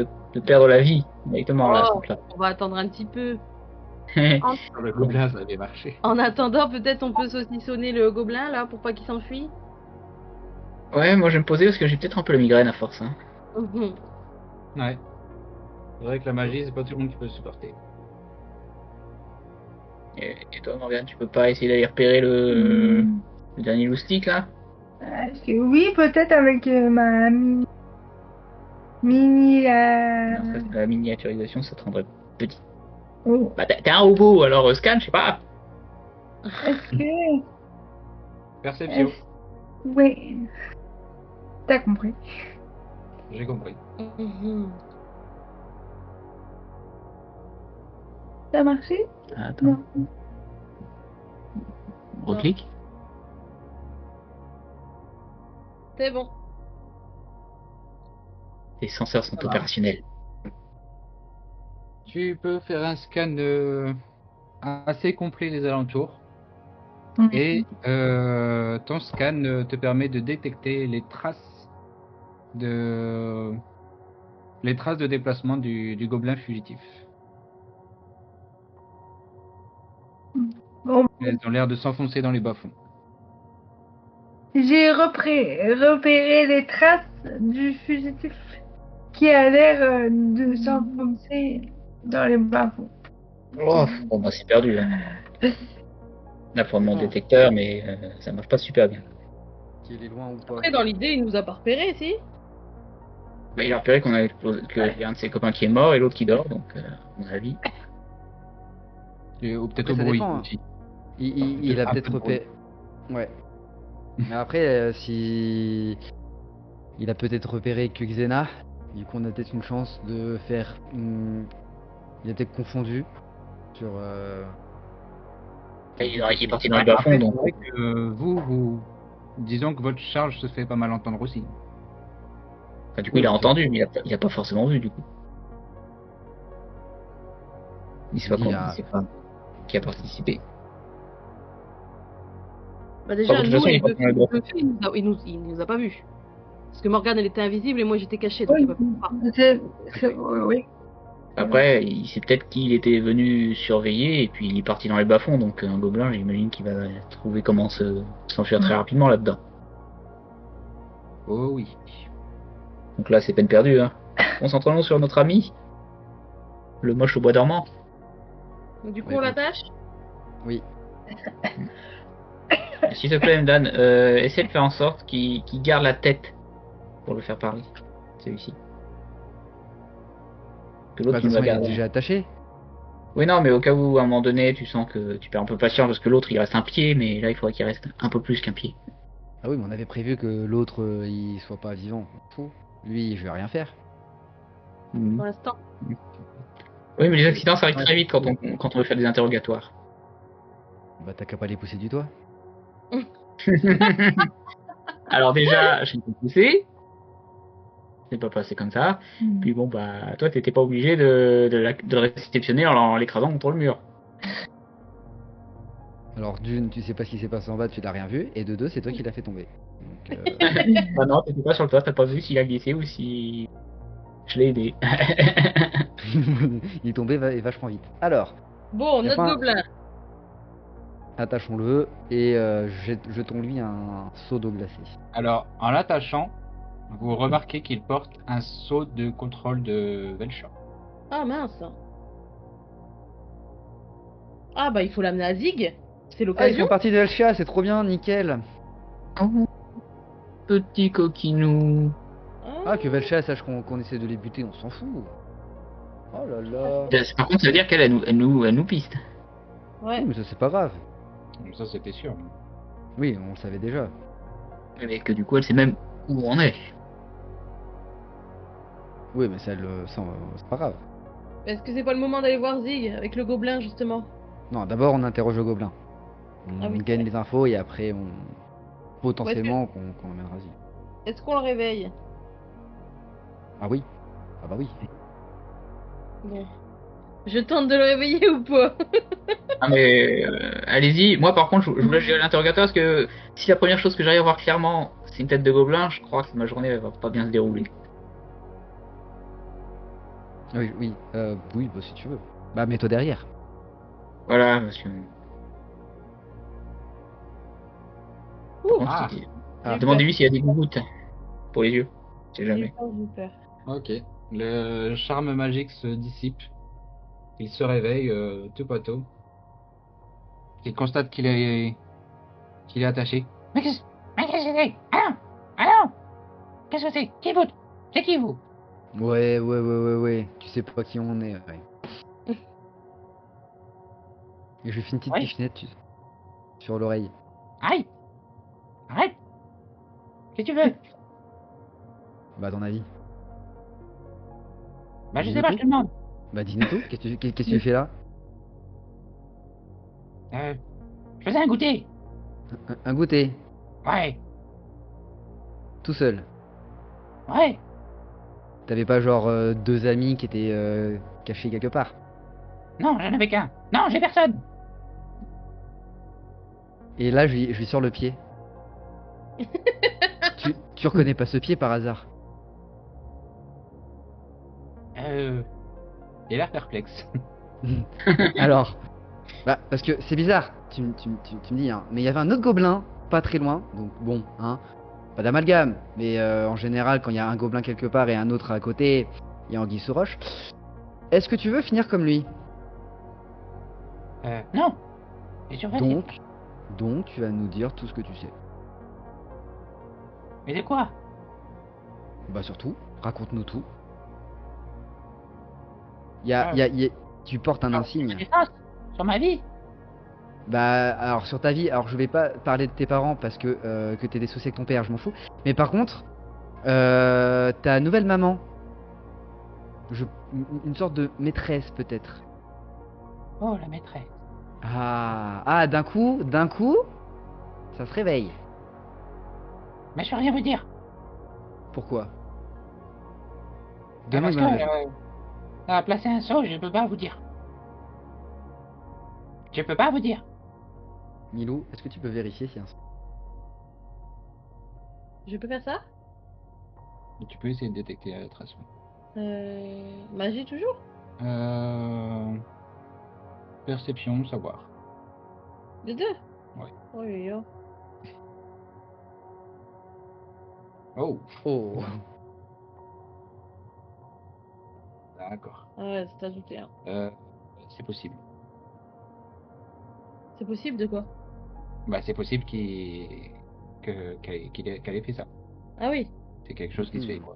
perdre la vie directement là, à ce Oh, truc-là. on va attendre un petit peu. Sur le gobelin, ça avait marché. En attendant, peut-être on peut saucissonner le gobelin, là, pour pas qu'il s'enfuit. Ouais, moi je vais me poser parce que j'ai peut-être un peu la migraine à force. Hein. Ouais. C'est vrai que la magie, c'est pas tout le monde qui peut le supporter. Et toi, Morgane, tu peux pas essayer d'aller repérer le dernier loustic là? Oui, peut-être avec ma mini. Non, ça, c'est la miniaturisation, ça te rendrait petit. Oh. Bah, t'es un robot, alors scan, je sais pas. Est-ce que. Perception, Oui. T'as compris. j'ai compris. Ça a marché? Attends, Non. reclique. C'est bon. Les senseurs sont Ça va. opérationnels. Tu peux faire un scan assez complet des alentours. Mhm. Et ton scan te permet de détecter les traces de déplacement du gobelin fugitif. Bon, Elles ont l'air de s'enfoncer dans les bas-fonds. j'ai repéré les traces du fugitif qui a l'air de s'enfoncer dans les bas-fonds. Oh, bon, bah, c'est perdu. Hein. Là, pour mon détecteur, mais ça marche pas super bien. Qu'il est loin ou pas. Après, dans l'idée, il nous a pas repéré, si? Bah, il a repéré qu'il y a un de ses copains qui est mort et l'autre qui dort, donc, à mon avis. Ou peut-être Après, au ça bruit dépend, hein. aussi. Il a Un peut-être peu de bruit. repéré. Ouais. Mais après, si. Il a peut-être repéré que Xena. Du coup, on a peut-être une chance de faire. Il a peut-être confondu sur. Il est parti dans les bas-fonds, Après, donc. c'est vrai que disons que votre charge se fait pas mal entendre aussi. Enfin, du coup, il a entendu, mais il a pas forcément vu, du coup. Il sait pas, il sait pas qui a participé. Bah déjà, Bon, de toute nous, façon, il les est pas deux dans les filles, bas-fonds. il nous a pas vus. Parce que Morgane, elle était invisible et moi, j'étais cachée, donc il Oui, va pas. oui. Après, il sait peut-être qu'il était venu surveiller et puis il est parti dans les bas-fonds, donc un gobelin, j'imagine qu'il va trouver comment s'enfuir très rapidement là-dedans. Oh oui. Donc là, c'est peine perdue. Hein. Concentrons-nous sur notre ami, le moche au bois dormant. Du coup, Ouais, on bon. l'attache? Oui. S'il te plaît, Dan, essaie de faire en sorte qu'il garde la tête pour le faire parler, celui-ci. Que Bah, l'autre, de il toute va façon, il est garder. déjà attaché. Oui, non, mais au cas où, à un moment donné, tu sens que tu perds un peu patience parce que l'autre, il reste un pied, mais là, il faudrait qu'il reste un peu plus qu'un pied. Ah oui, mais on avait prévu que l'autre il soit pas vivant. Fou. Lui, je vais rien faire. Mhm. Pour l'instant. Oui, mais les accidents, ça arrive très vite quand on veut faire des interrogatoires. Bah, t'as qu'à pas les pousser du doigt. Alors déjà, je l'ai poussé. C'est pas passé comme ça. Puis bon, bah, toi, t'étais pas obligé de le réceptionner en l'écrasant contre le mur. Alors, d'une, tu sais pas ce qui s'est passé en bas, tu l'as rien vu. Et de deux, c'est toi qui l'as fait tomber. Donc, Bah non, t'étais pas sur le toit, t'as pas vu s'il a glissé ou si je l'ai aidé. il est tombé vachement vite. Alors, Bon, Y a notre pas un- gobelin. Attachons-le et jetons-lui un seau d'eau glacée. Alors, en l'attachant, vous remarquez qu'il porte un sceau de contrôle de Velcha. Ah mince. Ah bah il faut l'amener à Zig. C'est Ah, ils l'occasion. font partie de Elchia, c'est trop bien, nickel. Oh, petit coquinou. Ah, que Velcha sache qu'on essaie de les buter, on s'en fout. Oh là là. Par contre, ça veut dire qu'elle elle nous piste. Ouais. Oui, mais ça c'est pas grave. Ça, c'était sûr. Oui, on le savait déjà. Mais que du coup, elle sait même où on est. Oui, mais ça, c'est pas grave. Est-ce que c'est pas le moment d'aller voir Zig avec le gobelin justement? Non, d'abord on interroge le gobelin. On Ah oui, gagne ouais. les infos et après on potentiellement qu'on emmènera Zig. Est-ce qu'on le réveille? Ah oui. Ah bah oui. Bon. Je tente de le réveiller ou pas? Ah mais allez-y. Moi par contre, je vous laisse gérer l'interrogatoire parce que si la première chose que j'arrive à voir clairement, c'est une tête de gobelin, je crois que ma journée elle va pas bien se dérouler. Oui, oui. Oui, bah si tu veux. Bah mets-toi derrière. Voilà, parce que. Par Ouh. contre, Ah. Ah. demandez-lui s'il y a des gouttes pour les yeux. Je sais J'ai jamais. peur, j'ai peur. Ok. Le charme magique se dissipe. Il se réveille tout poteau. Il constate qu'il est attaché. Mais qu'est-ce que c'est? Allô? Qu'est-ce que c'est? Qui vous? C'est qui vous? Ouais. Tu sais pas qui on est, ouais. Et je lui fais une petite Ouais. pichenette sur l'oreille. Arrête! Arrête! Qu'est-ce que tu veux? Bah dans la vie. Bah je Dis-nous sais pas, tout. je te demande. Bah dis-nous tout. Qu'est-ce que tu fais là? Je faisais un goûter. Un goûter. Ouais, Tout seul. ouais. T'avais pas genre deux amis qui étaient cachés quelque part? Non, j'en avais qu'un. Non, j'ai personne. Et là, je lui sors le pied. tu reconnais pas ce pied par hasard? Il a l'air perplexe. Alors, bah, parce que c'est bizarre, tu me dis, hein, mais il y avait un autre gobelin, pas très loin, donc bon, hein, pas d'amalgame, mais en général, quand il y a un gobelin quelque part et un autre à côté, il y a anguille sous roche. Est-ce que tu veux finir comme lui? Non. Et tu veux Donc, tu vas nous dire tout ce que tu sais. Mais de quoi? Bah surtout, raconte-nous tout. Tu portes un insigne. Sur ma vie? Bah alors sur ta vie, alors je vais pas parler de tes parents parce que t'aies des soucis avec ton père, je m'en fous. Mais par contre, ta nouvelle maman, une sorte de maîtresse peut-être. Oh, la maîtresse. D'un coup, ça se réveille. Mais je peux rien vous dire. Pourquoi? Parce Demande. que a placé un saut, je peux pas vous dire. Je peux pas vous dire. Milou, est-ce que tu peux vérifier si un... Je peux faire ça? Tu peux essayer de détecter la trace. Magie toujours? Perception, savoir. Les deux? Ouais. Oui, oh. Oh, Oh. d'accord. Ah ouais, c'est ajouté. Hein. C'est possible. C'est possible de quoi? Bah, c'est possible qu'elle ait fait ça. Ah oui. C'est quelque chose qui se fait, quoi.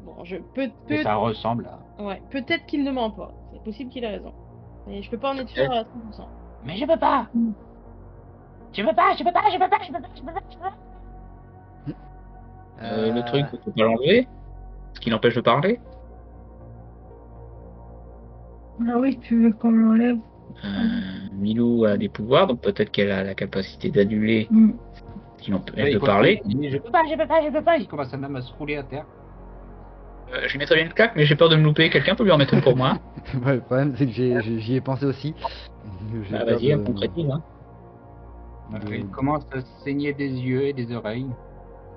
Bon, je Et peux. ça ressemble à... Ouais, peut-être qu'il ne ment pas. C'est possible qu'il ait raison. Mais je peux pas en être sûr à 100%. Mais je peux pas. Je peux pas. Le truc, on peut pas l'enlever. Ce qui l'empêche de parler. Ah oui, tu veux qu'on l'enlève? Milou a des pouvoirs, donc peut-être qu'elle a la capacité d'annuler ce qui l'empêche de il parler. continue, je peux pas. Il commence même à se rouler à terre. Je lui mettrais bien une claque, mais j'ai peur de me louper. Quelqu'un peut lui en mettre une pour moi. Ouais, le problème c'est que j'y ai pensé aussi. J'ai Bah, peur vas-y, de- concrétise. Hein. Il commence à saigner des yeux et des oreilles.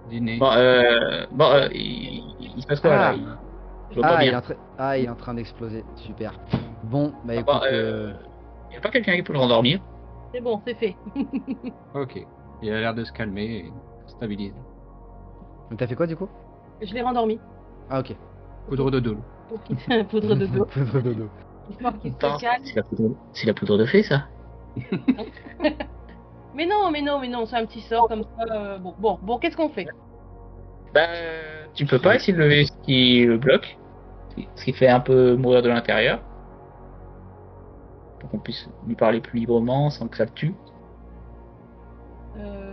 Du nez. Bon, il se passe quoi là? Je vois pas il est bien. en train d'exploser. Super. Bon, bah Ah, écoute, bah, Y a pas quelqu'un qui peut le rendormir? C'est bon, c'est fait. Ok. Il a l'air de se calmer et stabiliser. Donc t'as fait quoi du coup? Je l'ai rendormi. Ah ok. Poudre de dos. Pour qu'il se poudre de dos. Poudre de dos. Histoire qu'il se Attends, calme. c'est la poudre de fée, ça. Mais non, c'est un petit sort comme ça. Bon, qu'est-ce qu'on fait? Bah, tu peux pas essayer de lever ce qui le bloque, ce qui fait un peu mourir de l'intérieur, pour qu'on puisse lui parler plus librement sans que ça le tue.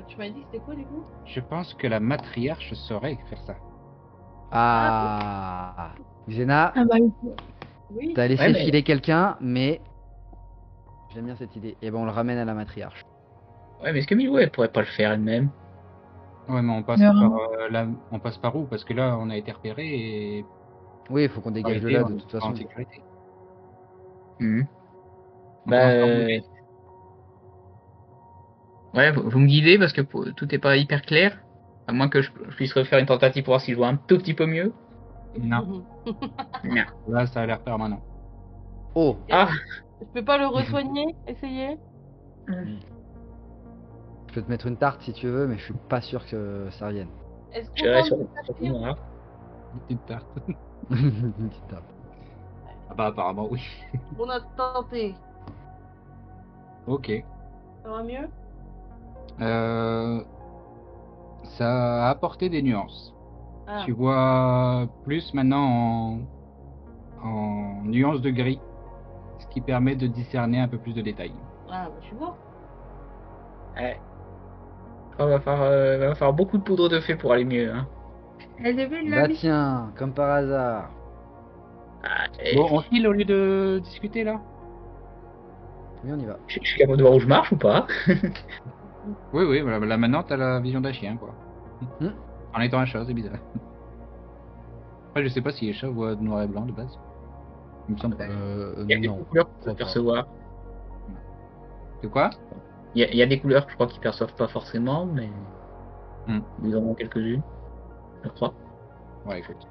Tu m'as dit que c'était quoi du coup? Je pense que la matriarche saurait faire ça. Ah. Xena, Ah bah, Oui. t'as laissé Ouais, mais- filer quelqu'un, mais j'aime bien cette idée. Et ben on le ramène à la matriarche. Ouais, mais est-ce que Milou, elle pourrait pas le faire elle-même? Ouais, mais on passe on passe par où? Parce que là, on a été repéré et Oui, il faut qu'on dégage de arrêté, là on de est toute pas façon. en sécurité. Mhm. On Bah, commence par où? ouais, vous me guidez parce que tout est pas hyper clair. À moins que je puisse refaire une tentative pour voir si je vois un tout petit peu mieux. Non, Non. là, ça a l'air permanent. Oh. Ah, Je peux pas le resoigner? Essayer? Je peux te mettre une tarte si tu veux, mais je suis pas sûr que ça revienne. Est-ce je qu'on dirais tente sur de le partir? noir. Une petite tarte. Une petite tarte. Ah bah, apparemment, oui. On a tenté. Ok. Ça va mieux? Euh, Ça a apporté des nuances. Ah. Tu vois plus maintenant en nuances de gris, ce qui permet de discerner un peu plus de détails. Ah, bah tu vois. Ouais. Oh, va falloir beaucoup de poudre de fée pour aller mieux. Hein. elle est belle, Bah la vie. tiens, comme par hasard. Ah, et Bon, on file au lieu de discuter là? Oui, on y va. je suis capable de voir où je marche ou pas? Oui, oui, voilà, là maintenant t'as la vision d'un chien, quoi. Hmm. En étant un chat, c'est bizarre. Après, je sais pas si les chats voient noir et blanc de base. Il me semble pas. Il y a des Non. couleurs qu'on crois peut pas. percevoir. De quoi? Il y a des couleurs que je crois qu'ils perçoivent pas forcément, mais Hmm. ils en ont quelques-unes, je crois. Ouais, écoute.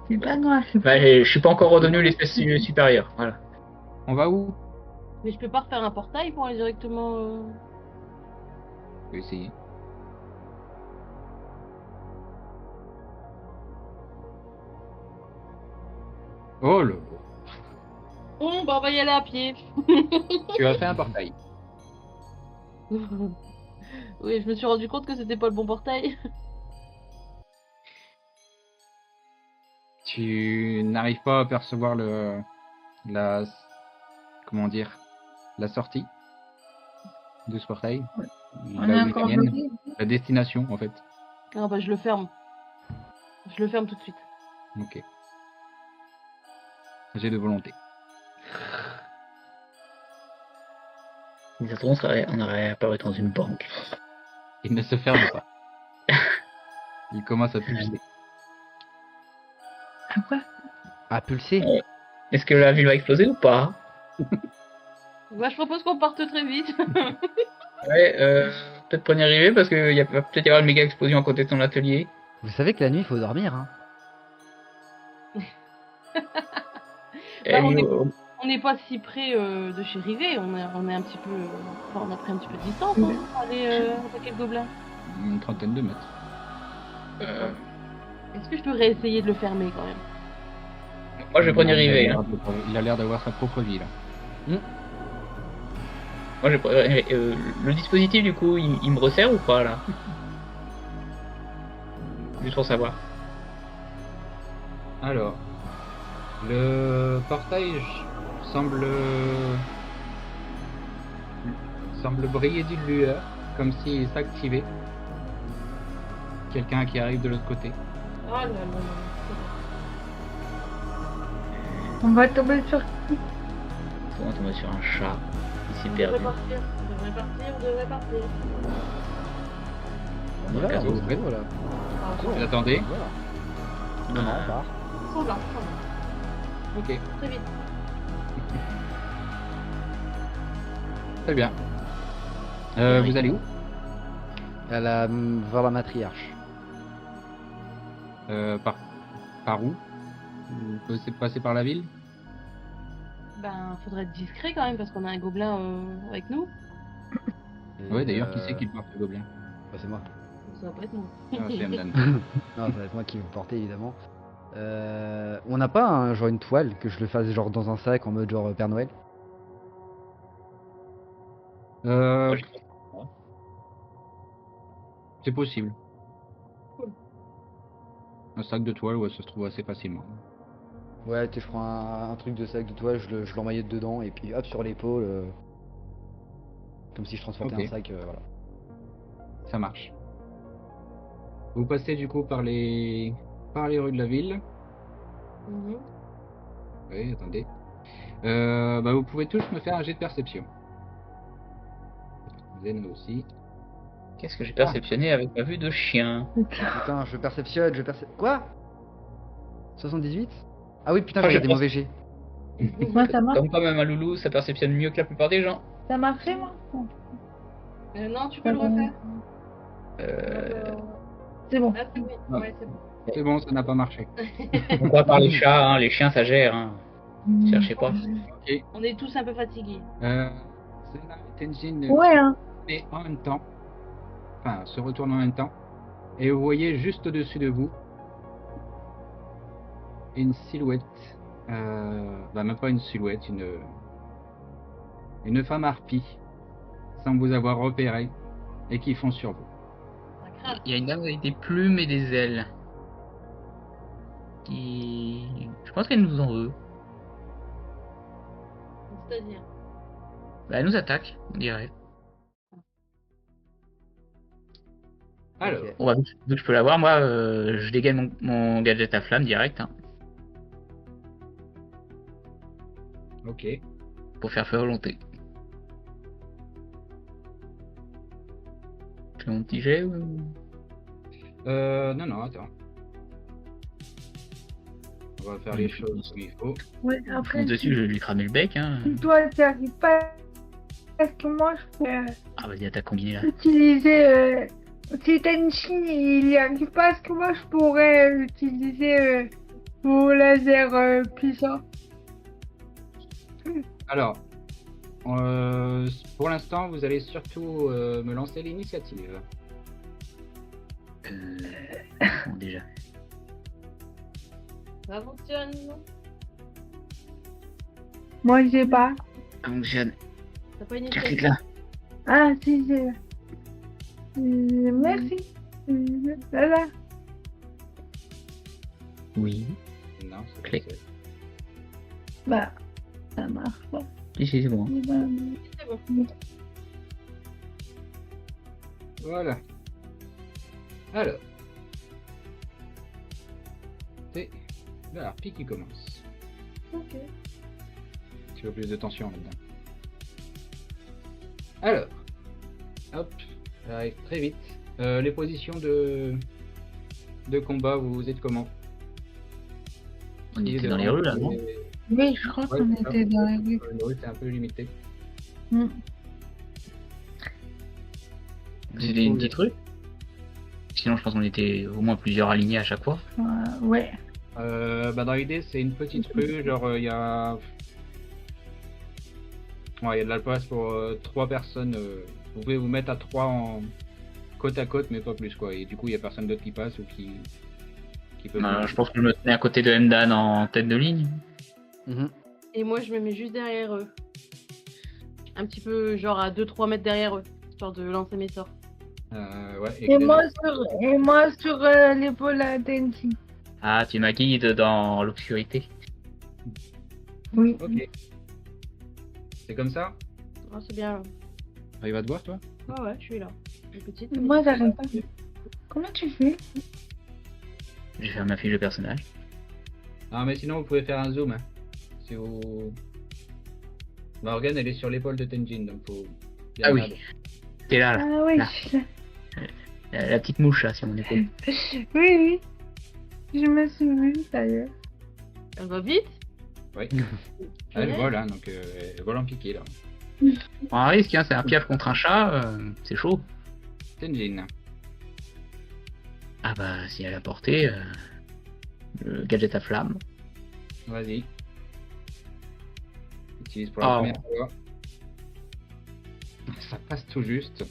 C'est pas noir, c'est Bah, je suis pas encore redevenu l'espèce supérieure. Voilà. On va où? Mais je peux pas refaire un portail pour aller directement. Je vais essayer. Oh le... Bon, bah on va y aller à pied. Tu as fait un portail. Oui, je me suis rendu compte que c'était pas le bon portail. Tu n'arrives pas à percevoir la, comment dire, la sortie de ce portail. On Là est où ils encore viennent. bloqué. La destination, en fait. Ah bah je le ferme. Je le ferme tout de suite. Ok. J'ai de volonté. Si ça se trouve, on aurait apparu dans une banque. Il ne se ferme pas. Il commence à pulser. Ah quoi? Ah, pulsé. Est-ce que la ville va exploser ou pas? Bah je propose qu'on parte très vite. Ouais, peut-être pas y arriver parce qu'il va peut-être y avoir une méga explosion à côté de ton atelier. Vous savez que la nuit, il faut dormir, hein. Et Bah, lui, on n'est pas si près de chez Rivet. On est un petit peu. Enfin, on a pris un petit peu de distance hein, pour aller attaquer le gobelin. Une trentaine de mètres. Est-ce que je peux réessayer de le fermer quand même? moi, je vais prendre y arriver. Hein. Il a l'air d'avoir sa propre vie, là. Moi, le dispositif, du coup, il me resserre ou pas, là? Juste pour savoir. Alors, le portail semble briller d'une lueur, comme s'il s'activait. Quelqu'un qui arrive de l'autre côté. Oh là là là. On va tomber sur... On va tomber sur un chat. Il s'est On perdu. devrait partir. On devrait partir. On y va, Cadeau. on se retrouve, là. Ah, Vous attendez? Voilà. Non, non, on part. ils sont là. Ils sont là. Ok, Très vite. très bien. Vous allez où? Voir la matriarche. Par où? Vous pouvez passer par la ville? Ben, faudrait être discret quand même parce qu'on a un gobelin avec nous. Et, Ouais, d'ailleurs, qui c'est qui le porte le gobelin? bah, c'est moi. Ça va pas être moi. Ah, c'est Emdan. Non, ça va être moi qui vais le porter évidemment. On n'a pas genre une toile que je le fasse genre dans un sac en mode genre Père Noël? Euh, Moi, j'y crois. c'est possible. Cool. Un sac de toile, ouais, ça se trouve assez facilement. Ouais, tu sais, je prends un truc de sac de toile, je l'emmaillette dedans et puis hop sur l'épaule. Comme si je transportais Ok. un sac, voilà. Ça marche. Vous passez du coup par les rues de la ville. Mhm. Oui, attendez. Bah, vous pouvez tous me faire un jet de perception. Zen aussi. Qu'est-ce que j'ai perceptionné avec ma vue de chien? Putain, je perceptionne, Quoi? 78? Ah oui, putain, Ah, j'ai je des pense- mauvais jets. Moi, ça marche. Comme quand même un loulou, ça perceptionne mieux que la plupart des gens. Ça marchait, moi. Non, tu peux le refaire. C'est bon. Ah, c'est bon. Ouais, c'est bon. C'est bon, ça n'a pas marché. Donc, à part les chats, hein, les chiens ça gère. Hein. Cherchez pas. Ok. On est tous un peu fatigués. Zena et Tenzin Ouais, hein. et en même temps. Enfin, se retournent en même temps. Et vous voyez juste au-dessus de vous une silhouette. Bah, même pas une silhouette, une femme harpie. Sans vous avoir repéré. Et qui font sur vous. Ça craint. Il y a une dame avec des plumes et des ailes. Je pense qu'elle nous en veut. C'est-à-dire. Bah, elle nous attaque, on dirait. Alors, Ok. Bon, bah, vu que je peux l'avoir, moi, je dégaine mon gadget à flamme direct. Hein, ok. pour faire volonté. Je fais mon petit jet ou... Non, attends. On va faire les choses comme il faut. Ouais, Je après, fonce dessus, je vais lui cramer le bec. Hein. si toi, tu arrives pas, est-ce que moi, je pourrais Ah, vas-y, attaque combinée là. utiliser. Si Tenshin, il y arrive pas, est-ce que moi, je pourrais utiliser mon laser puissant? Alors, pour l'instant, vous allez surtout me lancer l'initiative. Bon, déjà. Ça fonctionne. Moi, j'ai pas. Ça fonctionne. T'as pas une Tiens, clique initiative. là. Ah, si, j'ai. Merci. Voilà. Oui. Non, c'est Clé. c'est- Bah, ça marche pas. Si, c'est bon. C'est bon. Voilà. Alors. C'est la harpie qui commence. Ok. Tu veux plus de tension là-dedans. Alors. Hop. Ça arrive très vite. Les positions de combat, vous êtes comment? On était dans les rues là, non? Oui, je crois qu'on était dans la rue. Les rues, c'est un peu limité. C'est des petits trucs. Sinon, je pense qu'on était au moins plusieurs alignés à chaque fois. Ouais. Bah dans l'idée, c'est une petite rue, genre il y a... Ouais, il y a de la place pour 3 personnes. Vous pouvez vous mettre à 3 en côte à côte, mais pas plus quoi. Et du coup, il y a personne d'autre qui passe ou qui peut... Je pense que je me tenais à côté de Emdan en tête de ligne. Mhm. Et moi, je me mets juste derrière eux. Un petit peu, genre à 2-3 mètres derrière eux. Histoire de lancer mes sorts. Ouais, Et moi sur l'épaule à Tenshin. Ah, tu m'as guide dans l'obscurité. Oui. Ok. C'est comme ça? Oh, c'est bien. Il va te voir toi? Ouais, ouais, je suis là. Une petite. Moi, j'arrive pas. Comment tu fais? Je vais faire ma fiche de personnage. Ah mais sinon vous pouvez faire un zoom. Hein. Si vous... Morgane elle est sur l'épaule de Tenjin donc faut... Ah oui. T'es là, là. Ah oui, Là. je suis là. La petite mouche là, sur mon épaule. Oui. Je me suis vue d'ailleurs. Elle va vite. Oui. Elle vole hein, donc elle vole en piqué là. Bon, un risque, hein, c'est un piaf contre un chat, c'est chaud. Tenjin. Ah bah, si elle a porté le gadget à flamme. Vas-y. utilise pour la Oh. première fois. Ça passe tout juste.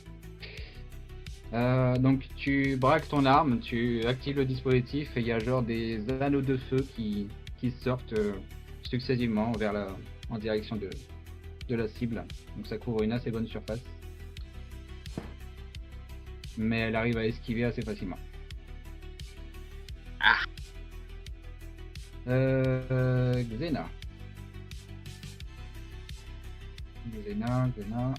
Donc tu braques ton arme, tu actives le dispositif et il y a genre des anneaux de feu qui sortent successivement en direction de la cible. Donc ça couvre une assez bonne surface. Mais elle arrive à esquiver assez facilement. Ah. Xena. Xena.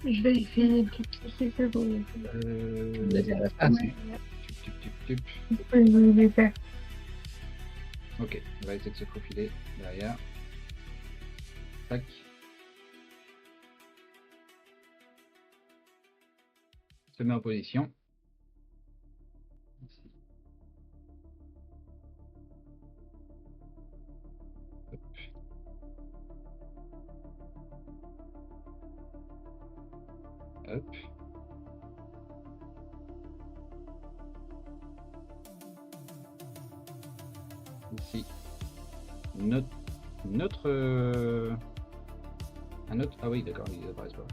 Je vais essayer de toucher ça pour les Tup. Je vais les faire. Ok, on va essayer de se faufiler derrière. Tac. Se met en position. Ici. Hop. Hop. Ici. Un autre. Ah oui, d'accord, ils apparaissent pas.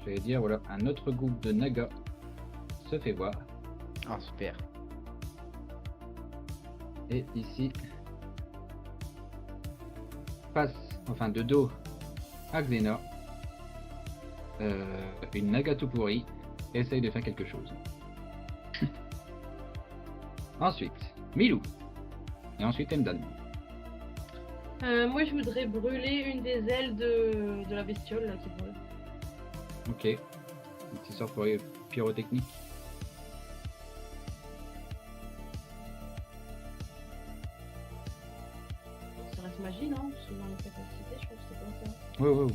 J'allais dire, voilà, un autre groupe de Naga se fait voir. Ah, super. Et ici, face, enfin de dos à Xena, une Naga tout pourri essaye de faire quelque chose. Ensuite, Milou. Et ensuite Emdan. Moi, je voudrais brûler une des ailes de la bestiole là, qui brûle. Ok. Un petit sort pyrotechnique. Ça reste magie, non? Selon les capacités, je crois que c'est comme ça. Oui.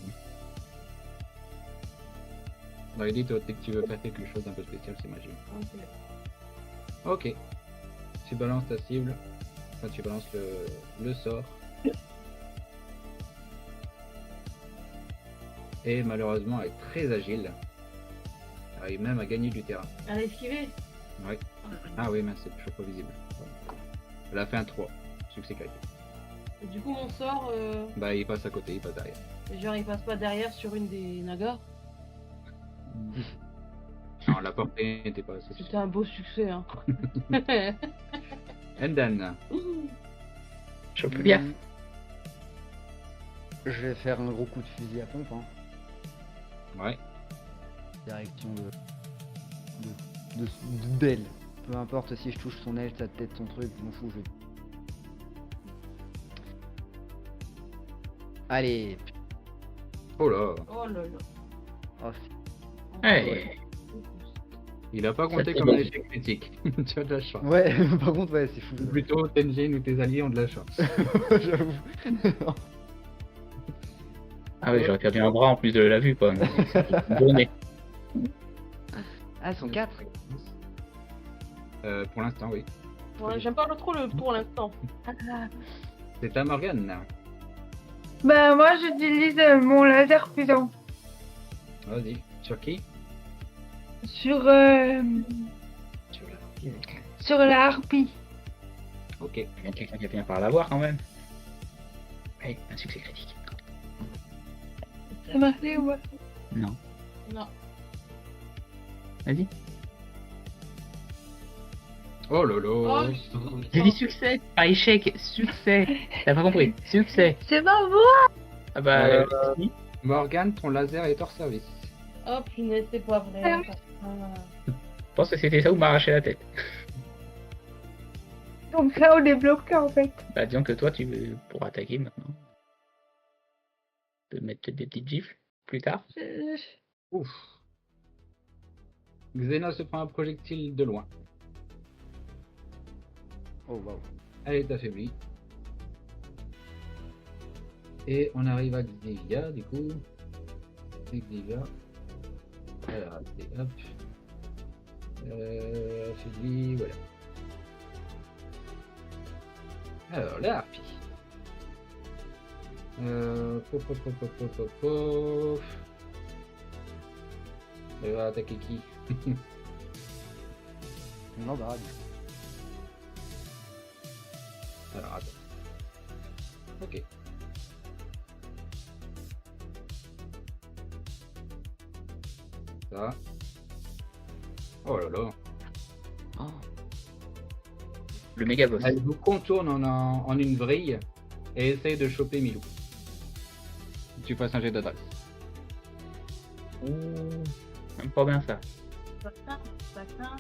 Dans l'idée, toi, dès que tu veux faire quelque chose d'un peu spécial, c'est magique. Ok. Ok. Tu balances ta cible. Enfin, tu balances le sort. Et malheureusement, elle est très agile. Elle arrive même à gagner du terrain. Elle a esquivé. Ouais. Ah oui, mais c'est toujours pas visible. Elle a fait un 3. Succès critique. Et du coup, mon sort, Bah, il passe à côté, il passe derrière. genre, il passe pas derrière sur une des nagas. Non, la portée n'était pas assez. C'était un beau succès, hein. Endan. Je peux bien. Je vais faire un gros coup de fusil à pompe, hein. Ouais. Direction d'elle. Peu importe si je touche son aile, sa tête, son truc, je m'en fous. Allez. Oh là. Oh là là. Oh, Ouais. Il a pas compté c'est comme bon. un échec critique. Tu as de la chance. ouais, par contre, ouais, c'est fou. Ou plutôt, Tenjin ou tes alliés ont de la chance. J'avoue. Ah oui, j'aurais perdu un bras en plus de la vue, quoi. Donné. Ah, ils sont 4. Pour l'instant, oui. Ouais, j'aime pas trop le pour l'instant. C'est à Morgane. Bah, moi, j'utilise mon laser puissant Vas-y. Sur qui? sur la harpie. Ok. Il y a quelqu'un qui a fini par l'avoir quand même. Oui, un succès critique. Ça marchait ou pas? Non. Non. Vas-y. Oh là là. J'ai dit succès, pas échec, succès. T'as pas compris? Succès. C'est pas bon. Ah bah, si. Morgane, ton laser est hors service. Oh punaise, c'est pas vrai. Ah. Je pense que c'était ça où m'arracher la tête. Donc là, on est bloqué en fait. Bah, disons que toi, tu pourras attaquer maintenant. Tu peux mettre des petites gifles plus tard. Ouf. Xena se prend un projectile de loin. Oh waouh. Elle est affaiblie. Et on arrive à Xivia, du coup. Xivia. Alors, hop. Affaiblie, voilà. Alors, la harpie. Pof. Elle va attaquer qui? Non, bah, Alors, attends. Ok. Ça. Oh là là. Oh. Le méga boss. Elle vous contourne en une vrille et essaye de choper Milou. Tu passes un jet d'adresse. Oh, même pas bien ça. Ça craint.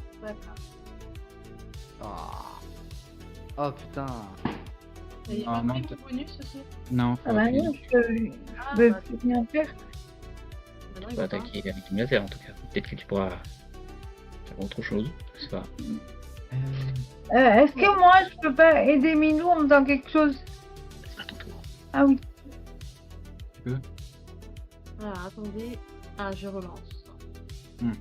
Oh putain. Et il y Ah, a non, pas t'as- pris mon bonus aussi. Non, Ah bah non, je Ah, peux bah, plus rien faire. maintenant, Tu il vas va pas. attaquer avec une laser en tout cas. Peut-être que tu pourras faire autre chose. Je sais pas. Est-ce que moi, je peux pas aider Milou en faisant quelque chose? C'est pas ton tour. Ah oui. Ah, attendez. Ah, je relance. Hmm.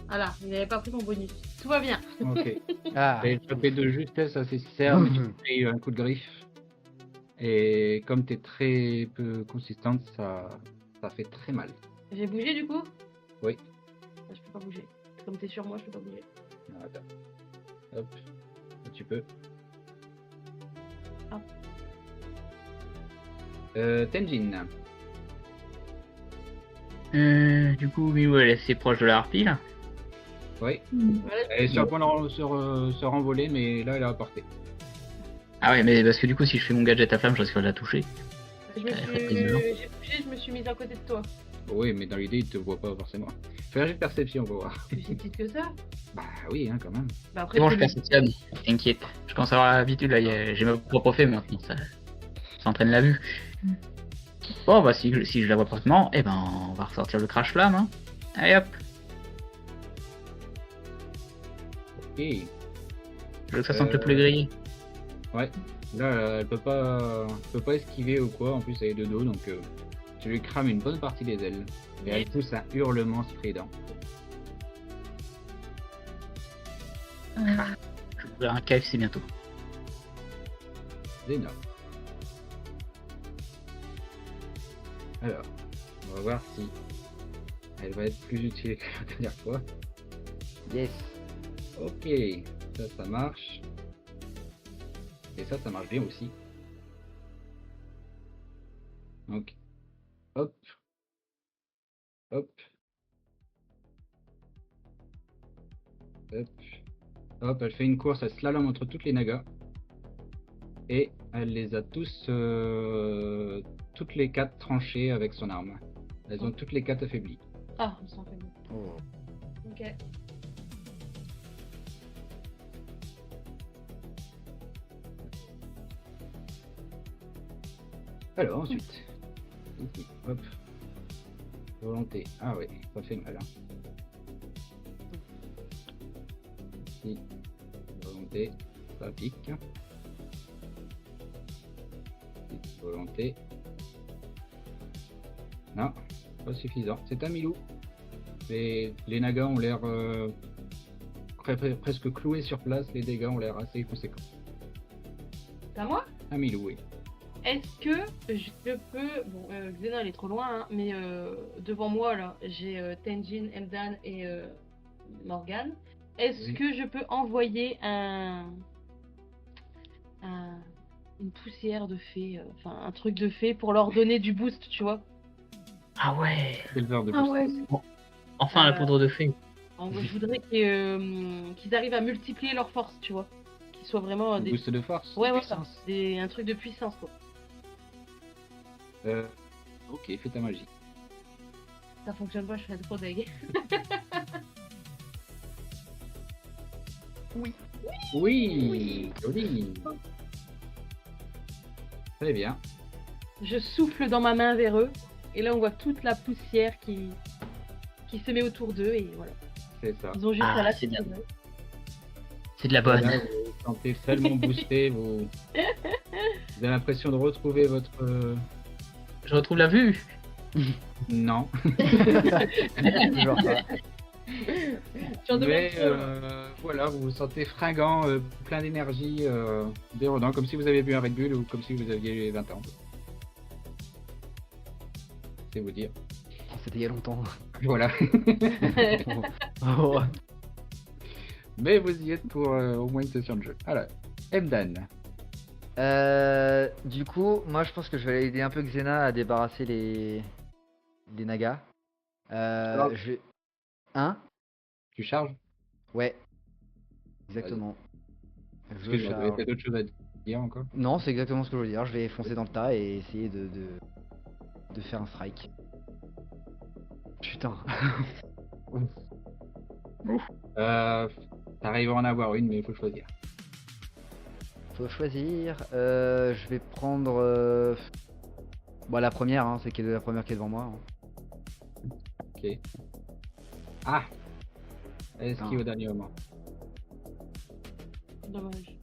Voilà, il n'avait pas pris mon bonus. Tout va bien. Ok. Ah. T'as échappé de justesse à ces cerfs, mais tu t'es eu un coup de griffe. Et comme t'es très peu consistante, ça fait très mal. J'ai bougé du coup? Oui. Ah, je peux pas bouger. Comme t'es sur moi, je peux pas bouger. Ah, attends. Hop. Tu peux. Ah. Tenjin. Du coup, Miou elle est assez proche de la harpie là. Oui. Voilà, Elle est sur le point de se renvoler, mais là, elle est à portée. Ah ouais, mais parce que du coup, si je fais mon gadget à flamme, je risque de la toucher. j'ai bougé, je me suis mise à côté de toi. Oui, mais dans l'idée, il te voit pas forcément. Fais un jet de perception, on va voir. Je suis petite que ça. Bah oui, hein, quand même. Bah après, C'est bon, je c'est- perceptionne, t'inquiète. Je commence à avoir l'habitude là, j'ai ma propre fée maintenant, ça entraîne la vue. Bon, bah si je la vois parfaitement, eh ben on va ressortir le crash flamme. Hein. Allez hop, Ok. je veux que ça sente le poulet grillé. Ouais. Là, elle peut pas esquiver ou quoi. En plus, elle est de dos, donc tu lui crames une bonne partie des ailes. Et elle pousse un hurlement strident. Je vais ouvrir un KFC bientôt. C'est énorme. Alors, on va voir si elle va être plus utile que la dernière fois. Yes. Ok, ça marche. Et ça marche bien aussi. Donc, hop, hop, hop, hop, elle fait une course, elle slalom entre toutes les nagas. Et elle les a toutes les 4 tranchées avec son arme. Elles ont toutes les 4 affaiblies. Ah, on s'en fait bien. Oh. Ok. Alors ensuite, hop, volonté. Ah ouais, ça fait mal. Hein. Ici, volonté, ça pique. Ici, volonté. Non, pas suffisant. C'est un Milou. Les nagas ont l'air presque cloués sur place. Les dégâts ont l'air assez conséquents. C'est à moi? Un Milou, oui. Est-ce que je peux... Bon, Xena, elle est trop loin, hein, mais devant moi, là, j'ai Tenjin, Eldan et Morgane. Est-ce Oui. que je peux envoyer une poussière de fée, enfin un truc de fée pour leur donner du boost, tu vois? Ah ouais, Éleveur de Ah boost. ouais. enfin la poudre de fée. En gros, je voudrais qu'ils arrivent à multiplier leur force, tu vois? Qu'ils soient vraiment des... Boost de force. Ouais, de ouais, puissance. un truc de puissance, quoi. Ok, fais ta magie. Ça fonctionne pas, je serais trop deg. Oui, joli. Très bien. Je souffle dans ma main vers eux, et là on voit toute la poussière qui se met autour d'eux, et voilà. C'est ça. Ils ont juste Ah, à la c'est bien. tirer. C'est de la bonne. Là, vous vous sentez tellement boosté, vous avez l'impression de retrouver votre... Je retrouve la vue. Non. Toujours pas. J'en demande Mais trop. voilà, vous vous sentez fringant, plein d'énergie, dérodant, comme si vous aviez bu un Red Bull ou comme si vous aviez 20 ans. C'est vous dire. C'était il y a longtemps. Voilà. Oh. Mais vous y êtes pour au moins une session de jeu. Alors, Emdan. Du coup, moi je pense que je vais aider un peu Xena à débarrasser les nagas. Alors- Je vais... Hein? Tu charges? Ouais, exactement. Je Excuse-moi, charge. t'avais peut-être autre chose à dire encore? Non, c'est exactement ce que je veux dire. Je vais foncer dans le tas et essayer de faire un strike. Putain. T'arrives à en avoir une, mais il faut choisir. Faut choisir. Je vais prendre bon, la première, hein, c'est la première qui est devant moi. Hein. Ok. Ah! Esquive Ah. au dernier moment. Dommage.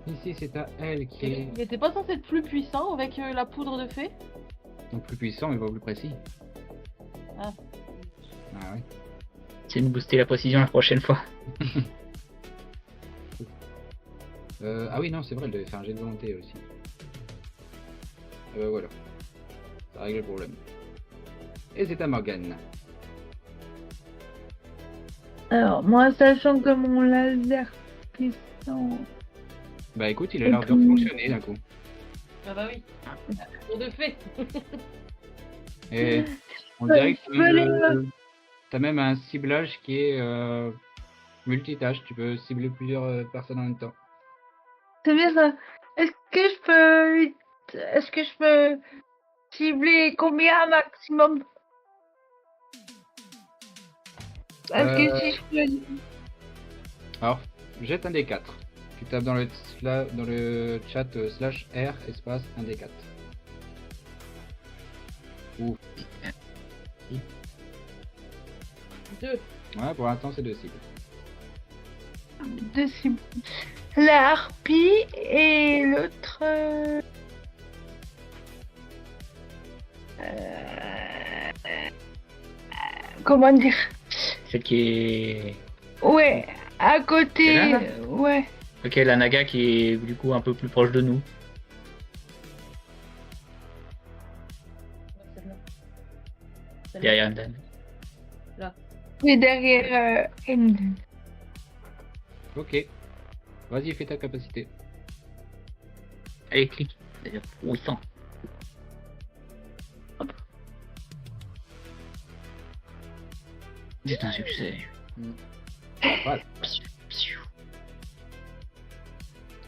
Ici, c'est à elle qui est Il était pas censé être plus puissant avec la poudre de fée? donc plus puissant, mais pas plus précis. Ah. Ah ouais. C'est de nous booster la précision la prochaine fois. Ah oui, non, c'est vrai, elle devait faire un jet de volonté aussi. Voilà. Ça règle le problème. Et c'est à Morgane. Alors, moi, sachant que mon laser puissant. Bah écoute, il a l'air de fonctionner d'un coup. Ah bah oui. Poudre de fée. Et on Ouais, dirait que je peux t'as même un ciblage qui est multitâche. Tu peux cibler plusieurs personnes en même temps. C'est bien ça. Est-ce que je peux cibler combien maximum? Est-ce que si je peux... Alors, jette un des 4. Tu tapes dans le chat /R espace 1 des 4. Ou 2. ouais, pour l'instant c'est 2 cibles. Deux cibles. La harpie et l'autre... comment dire? Celle qui est... Ouais, à côté... C'est là, ouais. Ok, la Naga qui est du coup un peu plus proche de nous. Derrière Amdan. Oui, derrière Emden. Ok. Vas-y, fais ta capacité. Allez, clique. D'ailleurs, 800. C'est un succès. Voilà.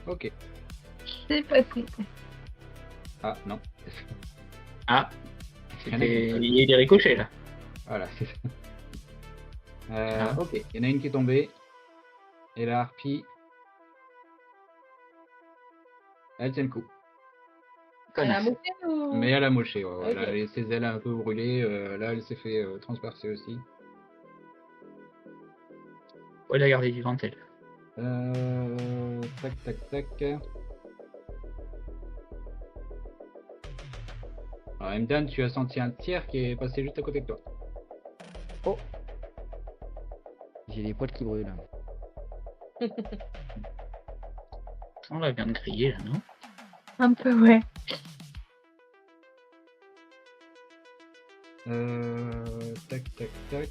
Ok. C'est passé. Ah non. Ah, Il y en a qui- il y a des ricochets là. Voilà, c'est ça. Ah. Ok, il y en a une qui est tombée. Et la harpie. Elle tient le coup. Elle a Connasse. monté ou... Mais elle a moché. Ouais, elle a Ok. ses ailes un peu brûlées. Là, elle s'est fait transpercer aussi. Ouais, la garder vivante elle. Tac, tac, tac. Alors, Emdan, tu as senti un tiers qui est passé juste à côté de toi. Oh. J'ai les poils qui brûlent. On la vient de griller là, non? Un peu, ouais. Tac, tac, tac.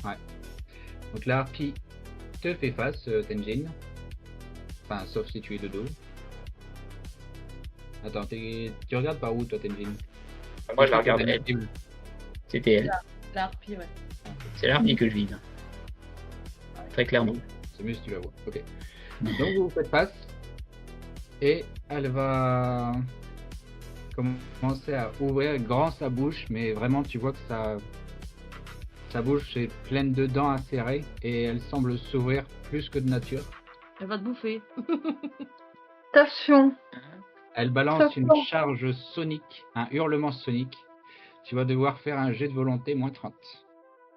Ouais. Donc la harpie te fait face, Tenjin. Enfin, sauf si tu es de dos. Attends, tu regardes par où, toi, Tenjin? Moi je la regarde elle. C'était elle. La harpie, ouais. C'est l'armée que je vise. Très clairement. C'est mieux si tu la vois. Ok. Donc vous vous faites face. Et elle va commencer à ouvrir grand sa bouche, mais vraiment tu vois que sa bouche est pleine de dents acérées et elle semble s'ouvrir plus que de nature. Elle va te bouffer. Attention. Elle balance Ça une sent. charge sonique, un hurlement sonique. Tu vas devoir faire un jet de volonté moins 30.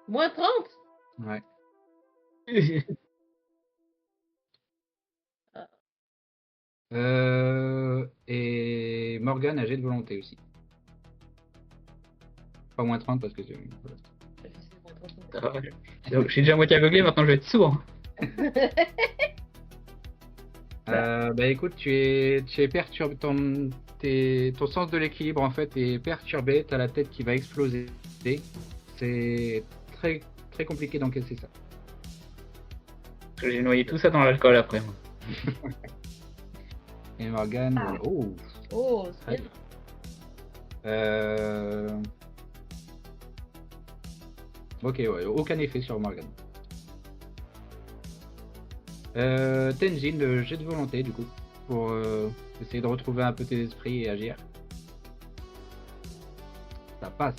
Moins 30? Ouais. Et Morgane a jet de volonté aussi. Pas moins 30 parce que c'est... voilà. Ça va, je suis déjà à moitié aveuglé, maintenant je vais être sourd. Bah écoute, tu es perturbé, ton sens de l'équilibre en fait est perturbé, t'as la tête qui va exploser. C'est très très compliqué d'encaisser ça. J'ai noyé tout ça dans l'alcool après moi. Et Morgane, oh, Oh, Très c'est bien. Ok, ouais, aucun effet sur Morgan. Tenjin, le jet de volonté du coup, pour essayer de retrouver un peu tes esprits et agir. Ça passe.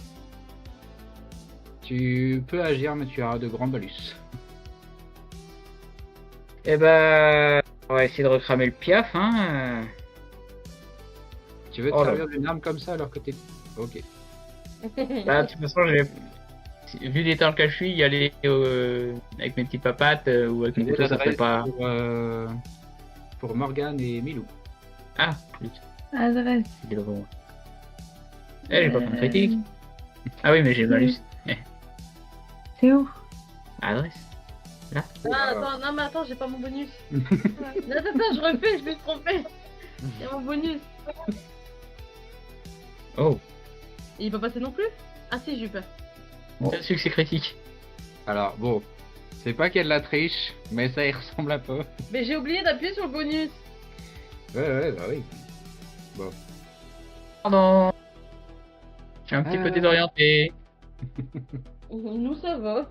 Tu peux agir, mais tu as de grands malus. Eh ben, on va essayer de recramer le piaf, hein. Tu veux te Oh là servir d'une arme comme ça alors que t'es... Ok. Bah, de toute façon, vu l'état dans lequel je suis, y aller avec mes petites papates ou avec mon couteau, ça serait pas. Pour Morgan et Milou. Ah, putain, Adresse. il est devant moi. Eh, j'ai pas fait de critique. Ah oui, mais j'ai le malus. C'est où? Adresse. Ah, attends, non, mais attends, j'ai pas mon bonus. Attends, je refais, je me suis trompé. Il y a mon bonus. Oh, Il est pas passé non plus? Ah si, j'ai eu peur. c'est un succès critique. Alors, bon, c'est pas qu'il y a de la triche, mais ça y ressemble un peu. Mais j'ai oublié d'appuyer sur le bonus. Ouais, bah oui. Pardon. Je suis un petit peu désorienté. Nous, ça va.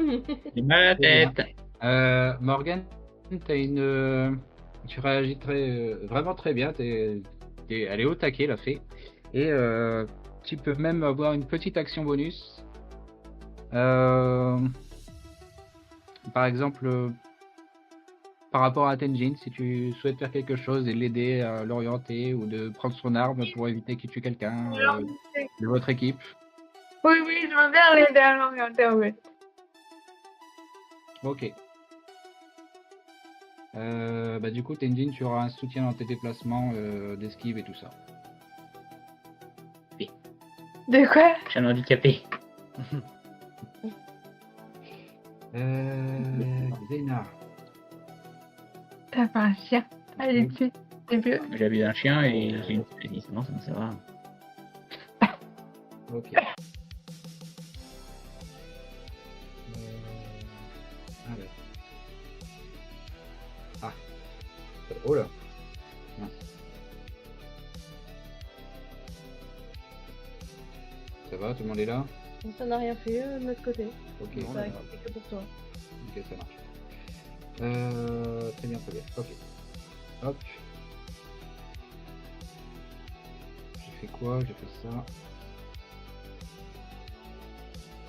J'ai mal à la tête. Morgan, t'as une... tu réagis vraiment très bien, elle est au taquet la fée. Et tu peux même avoir une petite action bonus. Par exemple, par rapport à Tenjin, si tu souhaites faire quelque chose et l'aider à l'orienter ou de prendre son arme pour éviter qu'il tue quelqu'un de votre équipe. Oui, je veux bien l'aider à l'orienter en fait. Ok. Bah du coup, Tenjin, tu auras un soutien dans tes déplacements d'esquive et tout ça. De quoi? Je suis un handicapé. Zena. T'as pas un chien. Allez dessus. C'est mieux. J'habite un chien et j'ai une petite non, ça va. Ok. Alors. Ah. Oh là. Mince. Ça va, tout le monde est là? Ça n'a rien fait de notre côté. Ok, Ça ça a va. été que pour toi. Ok, ça marche. Très bien. Ok. Hop. J'ai fait quoi? J'ai fait ça.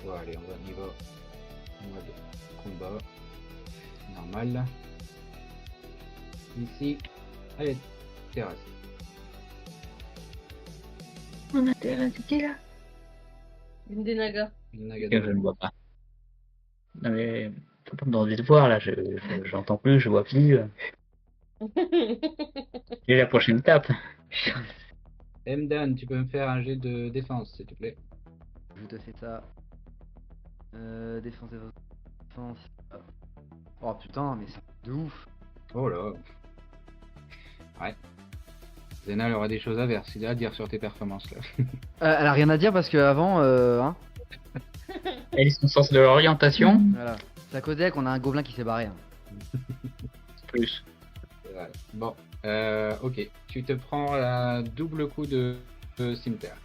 Bon, allez, on y va. Mode combat. Normal. Ici. Allez, terrasse. On a terrassé qui là? Une des nagas. Une Que je Nagada. ne vois pas. Non mais, faut pas me demander de voir là, j'entends plus, je vois plus. J'ai la prochaine étape. Mdan, tu peux me faire un jet de défense, s'il te plaît. Je te fais ça. Défense. Oh putain, mais c'est de ouf. Oh là. Ouais. Zena, elle aura des choses à dire sur tes performances là. Elle a rien à dire parce que avant, hein. Elle est son sens de l'orientation. Voilà. C'est à cause d'elle qu'on a un gobelin qui s'est barré. Hein. Plus. Voilà. Bon, ok. Tu te prends un double coup de cimetière.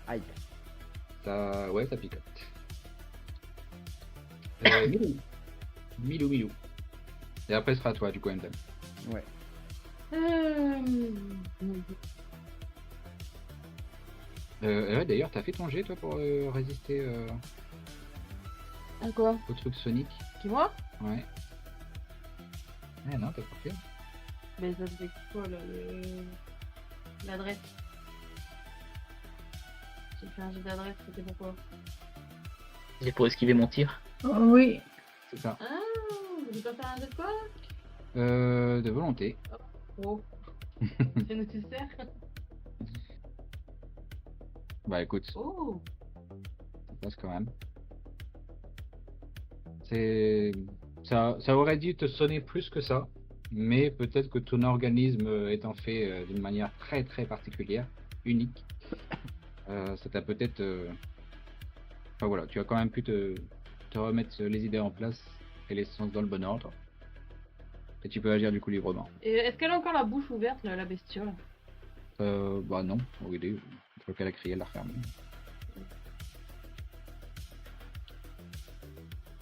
Aïe. Ouais, ça picote. Milou. Et après, ce sera à toi, du coup, Mdan. Ouais. Ouais, d'ailleurs, t'as fait ton jet, toi, pour résister À quoi? au truc Sonic? Qui moi? Ouais. Ah non, t'as pas fait. Mais ça fait quoi là? L'adresse. J'ai fait un jeu d'adresse, c'était pourquoi? C'est pour esquiver mon tir. Oh, oui. C'est ça. Ah, j'ai pas fait un jeu de quoi? De volonté. Oh. C'est nécessaire. Bah écoute, Oh. ça passe quand même. Ça aurait dû te sonner plus que ça, mais peut-être que ton organisme étant fait d'une manière très très particulière, unique, ça t'a peut-être... Enfin voilà, tu as quand même pu te remettre les idées en place et les sens dans le bon ordre. Et tu peux agir du coup librement. Et est-ce qu'elle a encore la bouche ouverte, là, la bestiole? Bah non, regardez, une fois qu'elle a crié, elle l'a refermée.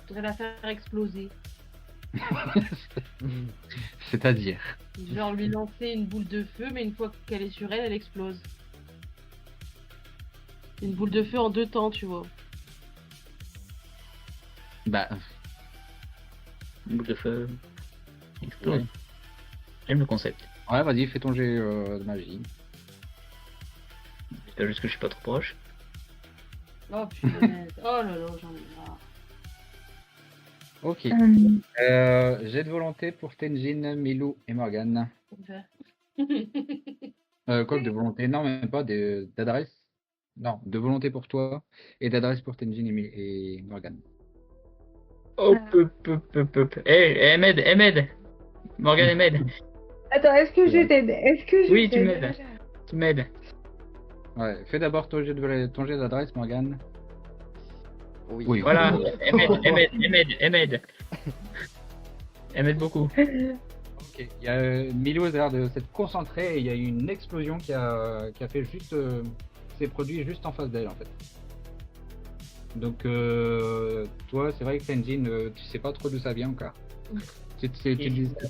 Faudrait la faire exploser. C'est-à-dire. Genre lui lancer une boule de feu, mais une fois qu'elle est sur elle, elle explose. Une boule de feu en 2 temps, tu vois. Bah, Une boule de feu. Explose. J'aime le concept. ouais, vas-y, fais ton jet de magie. C'est juste que je suis pas trop proche. Oh punaise. Oh là là, j'en ai marre. Ok. Euh, Jet de volonté pour Tenjin, Milou et Morgane. Quoi que de volonté? Non, même pas, d'adresse. Non, de volonté pour toi et d'adresse pour Tenjin et Morgane. Hop, hop. Eh, m'aide. Morgane, m'aide. Attends, est-ce que je Ouais. t'aide? Est-ce que je Oui, tu t'aide? m'aides. Tu m'aides. Ouais, fais d'abord ton jet d'adresse, Morgane. Oui. Oui. Voilà. Elle m'aide. Elle m'aide beaucoup. Ok. Il y a Milou a l'air de s'être concentré et il y a eu une explosion qui a fait juste s'est produit juste en face d'elle en fait. Donc toi, c'est vrai que Tenjin, tu sais pas trop d'où ça vient encore.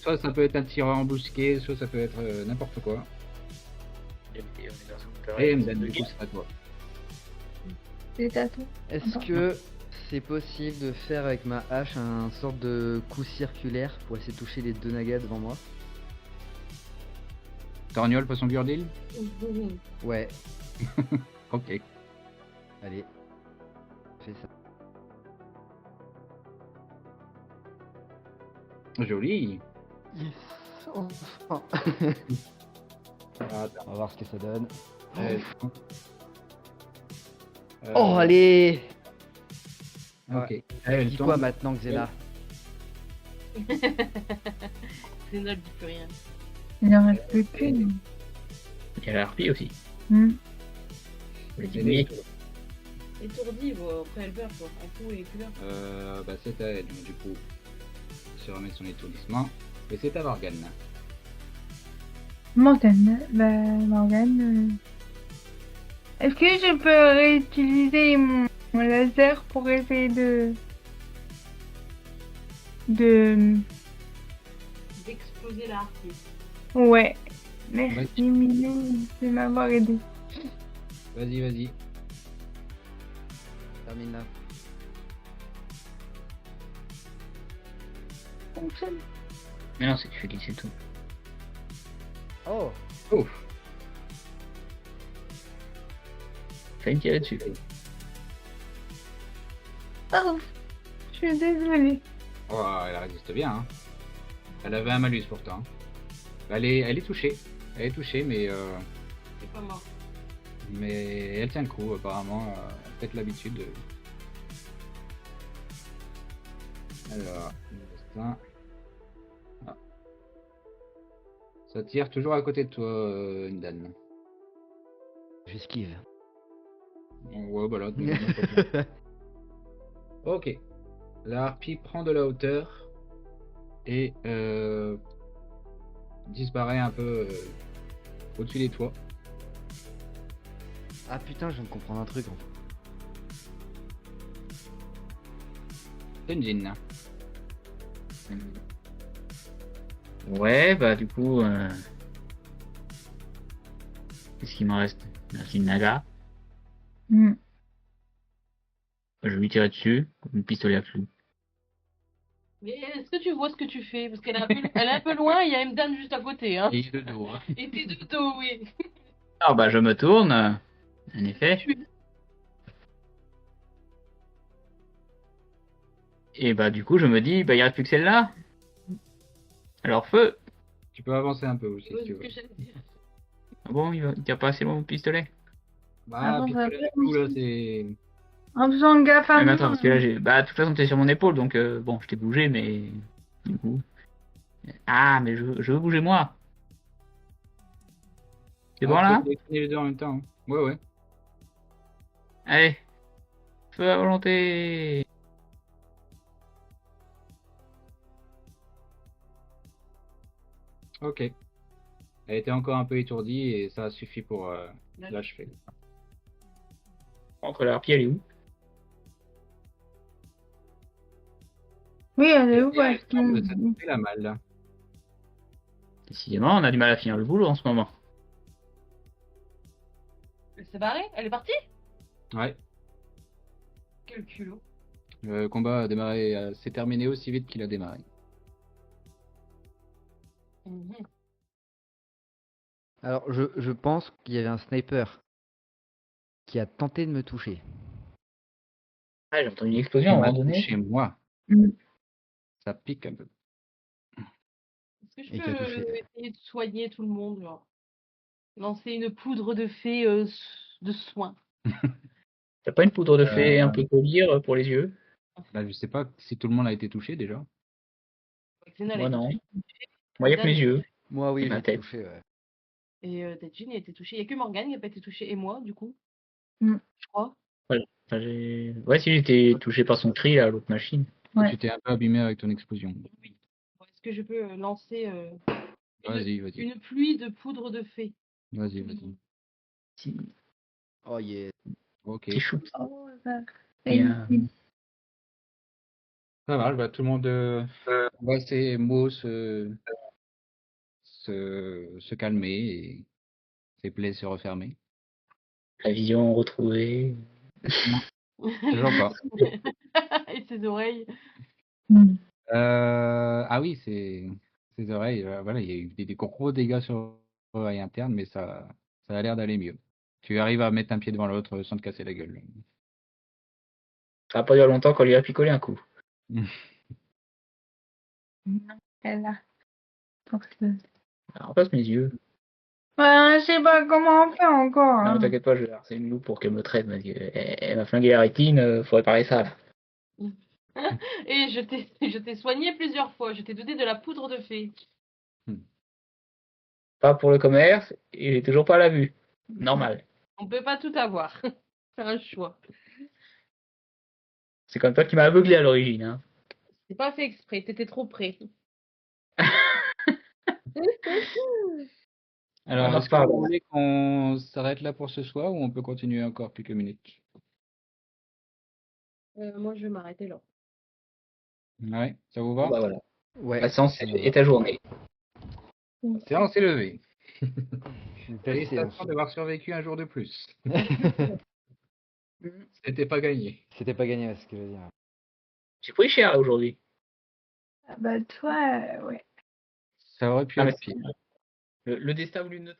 Soit ça peut être un tireur embusqué, soit ça peut être n'importe quoi. Et Mden, du coup, c'est à toi. C'est à toi. Est-ce que c'est possible de faire avec ma hache un sorte de coup circulaire pour essayer de toucher les 2 nagas devant moi? Torgnole, poisson Gurdil. Ouais, Ok. allez. Fais ça. Joli. Yes, enfin. Ah, attends. On va voir ce que ça donne. Oh, Oh, allez! Ok. Tu Elle dis tombe. quoi maintenant, Xena? C'est nul, dit plus rien. Il en reste plus qu'une. Il y a la harpie aussi. Hmm. Je l'ai dit oui. Étourdie, bon, après elle meurt, quoi. Un coup, elle est plus là. Bah, c'est à elle, donc, du coup. Se remet son étourdissement. Et c'est à Morgane. Morgane, est-ce que je peux réutiliser mon laser pour essayer de... D'exploser la harpie. Ouais. Vas-y. Merci Milou de m'avoir aidé. Vas-y. Termine là. Mais non, c'est que tu fais glisser tout. Oh! Ouf. Fais une tirer dessus. Oh, je suis désolée. Oh, elle résiste bien. Hein. Elle avait un malus pourtant. Elle est touchée. Elle est touchée, C'est pas mort. mais elle tient le coup apparemment. Peut-être l'habitude. Alors, il reste un. Ah. Ça tire toujours à côté de toi, Ndan. J'esquive. Ouais, bah là. Ok. La harpie prend de la hauteur et disparaît un peu au-dessus des toits. Ah putain, je viens de comprendre un truc. En fait. Tenjin. Ouais, bah du coup, qu'est-ce qu'il me reste? Merci une naga. Hmm. Je vais lui tirer dessus, comme une pistolet à clous. Mais est-ce que tu vois ce que tu fais? Parce qu'elle est elle est un peu loin, il y a Mdan juste à côté, hein. Et de dos. Hein. Et t'es de dos, oui. Alors bah je me tourne, en effet. Et bah du coup je me dis, bah il reste plus que celle-là. Alors feu. Tu peux avancer un peu aussi Ouais, si tu c'est ce veux. que j'allais dire. Ah bon, il tire pas assez loin mon pistolet. Bah, Avant, puis ça là, va du coup, là, c'est. En faisant gaffe à Mais moi. attends, parce que là j'ai. Bah de toute façon t'es sur mon épaule donc bon, je t'ai bougé mais. Du coup. Ah mais je veux bouger moi. C'est bon là? Tu peux sélectionner les deux en même temps. Hein. Ouais. Allez. Feu à volonté. Ok. Elle était encore un peu étourdie et ça a suffi pour l'achever. Entre la harpie, elle est où? Oui, elle est où Et est-ce Alexandre de que... s'être fait la malle là. Décidément, on a du mal à finir le boulot en ce moment. Elle s'est barrée? Elle est partie? Ouais. Quel culot. Le combat a démarré, s'est terminé aussi vite qu'il a démarré. Mhm. Alors, je pense qu'il y avait un sniper qui a tenté de me toucher. Ah, j'ai entendu une explosion à un Il m'a moment donné. touché moi. Mm. Ça pique un peu. Est-ce que je Et qui a touché. peux essayer de soigner tout le monde, genre lancer une poudre de fée de soin? T'as pas une poudre de fée un Euh, peu collyre pour les yeux? Bah, je sais pas si tout le monde a été touché déjà. Xena, elle a Moi été non. touchée. Moi, il y a que Dan mes yeux Moi, oui, et j'ai ma été tête. touché, ouais. et Tejin a été touché. Il n'y a que Morgane qui n'a pas été touchée, et moi, du coup, Mm. je crois. Ouais, enfin, ouais, si j'étais touché par son cri, là, l'autre machine. Ouais. Tu t'es un peu abîmé avec ton explosion. Oui. Bon, est-ce que je peux lancer Vas-y, vas-y. une pluie de poudre de fée? Vas-y, vas-y. Si, Oh, yeah. Ok. petit chou. Oh, ça Et, réussit. Ça marche, bah, tout le monde voit ses mots se calmer et ses plaies se refermer. la vision retrouvée. Non, toujours pas. Et ses oreilles. Mm. Ah oui, ses oreilles, voilà, il y a eu des gros dégâts sur l'oreille interne, mais ça a l'air d'aller mieux. Tu arrives à mettre un pied devant l'autre sans te casser la gueule. Ça va pas durer longtemps qu'on lui a picolé un coup. Non, elle a. Pour ça. Alors, on passe mes yeux. Ouais, je sais pas comment on fait encore. Non, Hein. t'inquiète pas, je vais harceler une loupe pour qu'elle me traite. Elle m'a flingué la rétine, faut réparer ça, là. Et je t'ai soigné plusieurs fois. Je t'ai donné de la poudre de fée. Pas pour le commerce, et j'ai toujours pas la vue. Normal. On peut pas tout avoir. C'est un choix. C'est comme toi qui m'as aveuglé à l'origine, hein. C'est pas fait exprès. T'étais trop près. Alors, On en est-ce que vous reparle. voulez qu'on s'arrête là pour ce soir ou on peut continuer encore quelques minutes? Moi, je vais m'arrêter là. Ouais, ça vous Bon, va? bah voilà. Ouais. La séance ça me est va. ta journée. Séance est levée. Une belle Félicitations séance. d'avoir survécu un jour de plus. C'était pas gagné. C'était pas gagné, c'est ce que je veux dire. J'ai pris cher, là, aujourd'hui. Ah bah toi, ouais. Ça aurait pu Ah, mais être pire. le destin voulu ne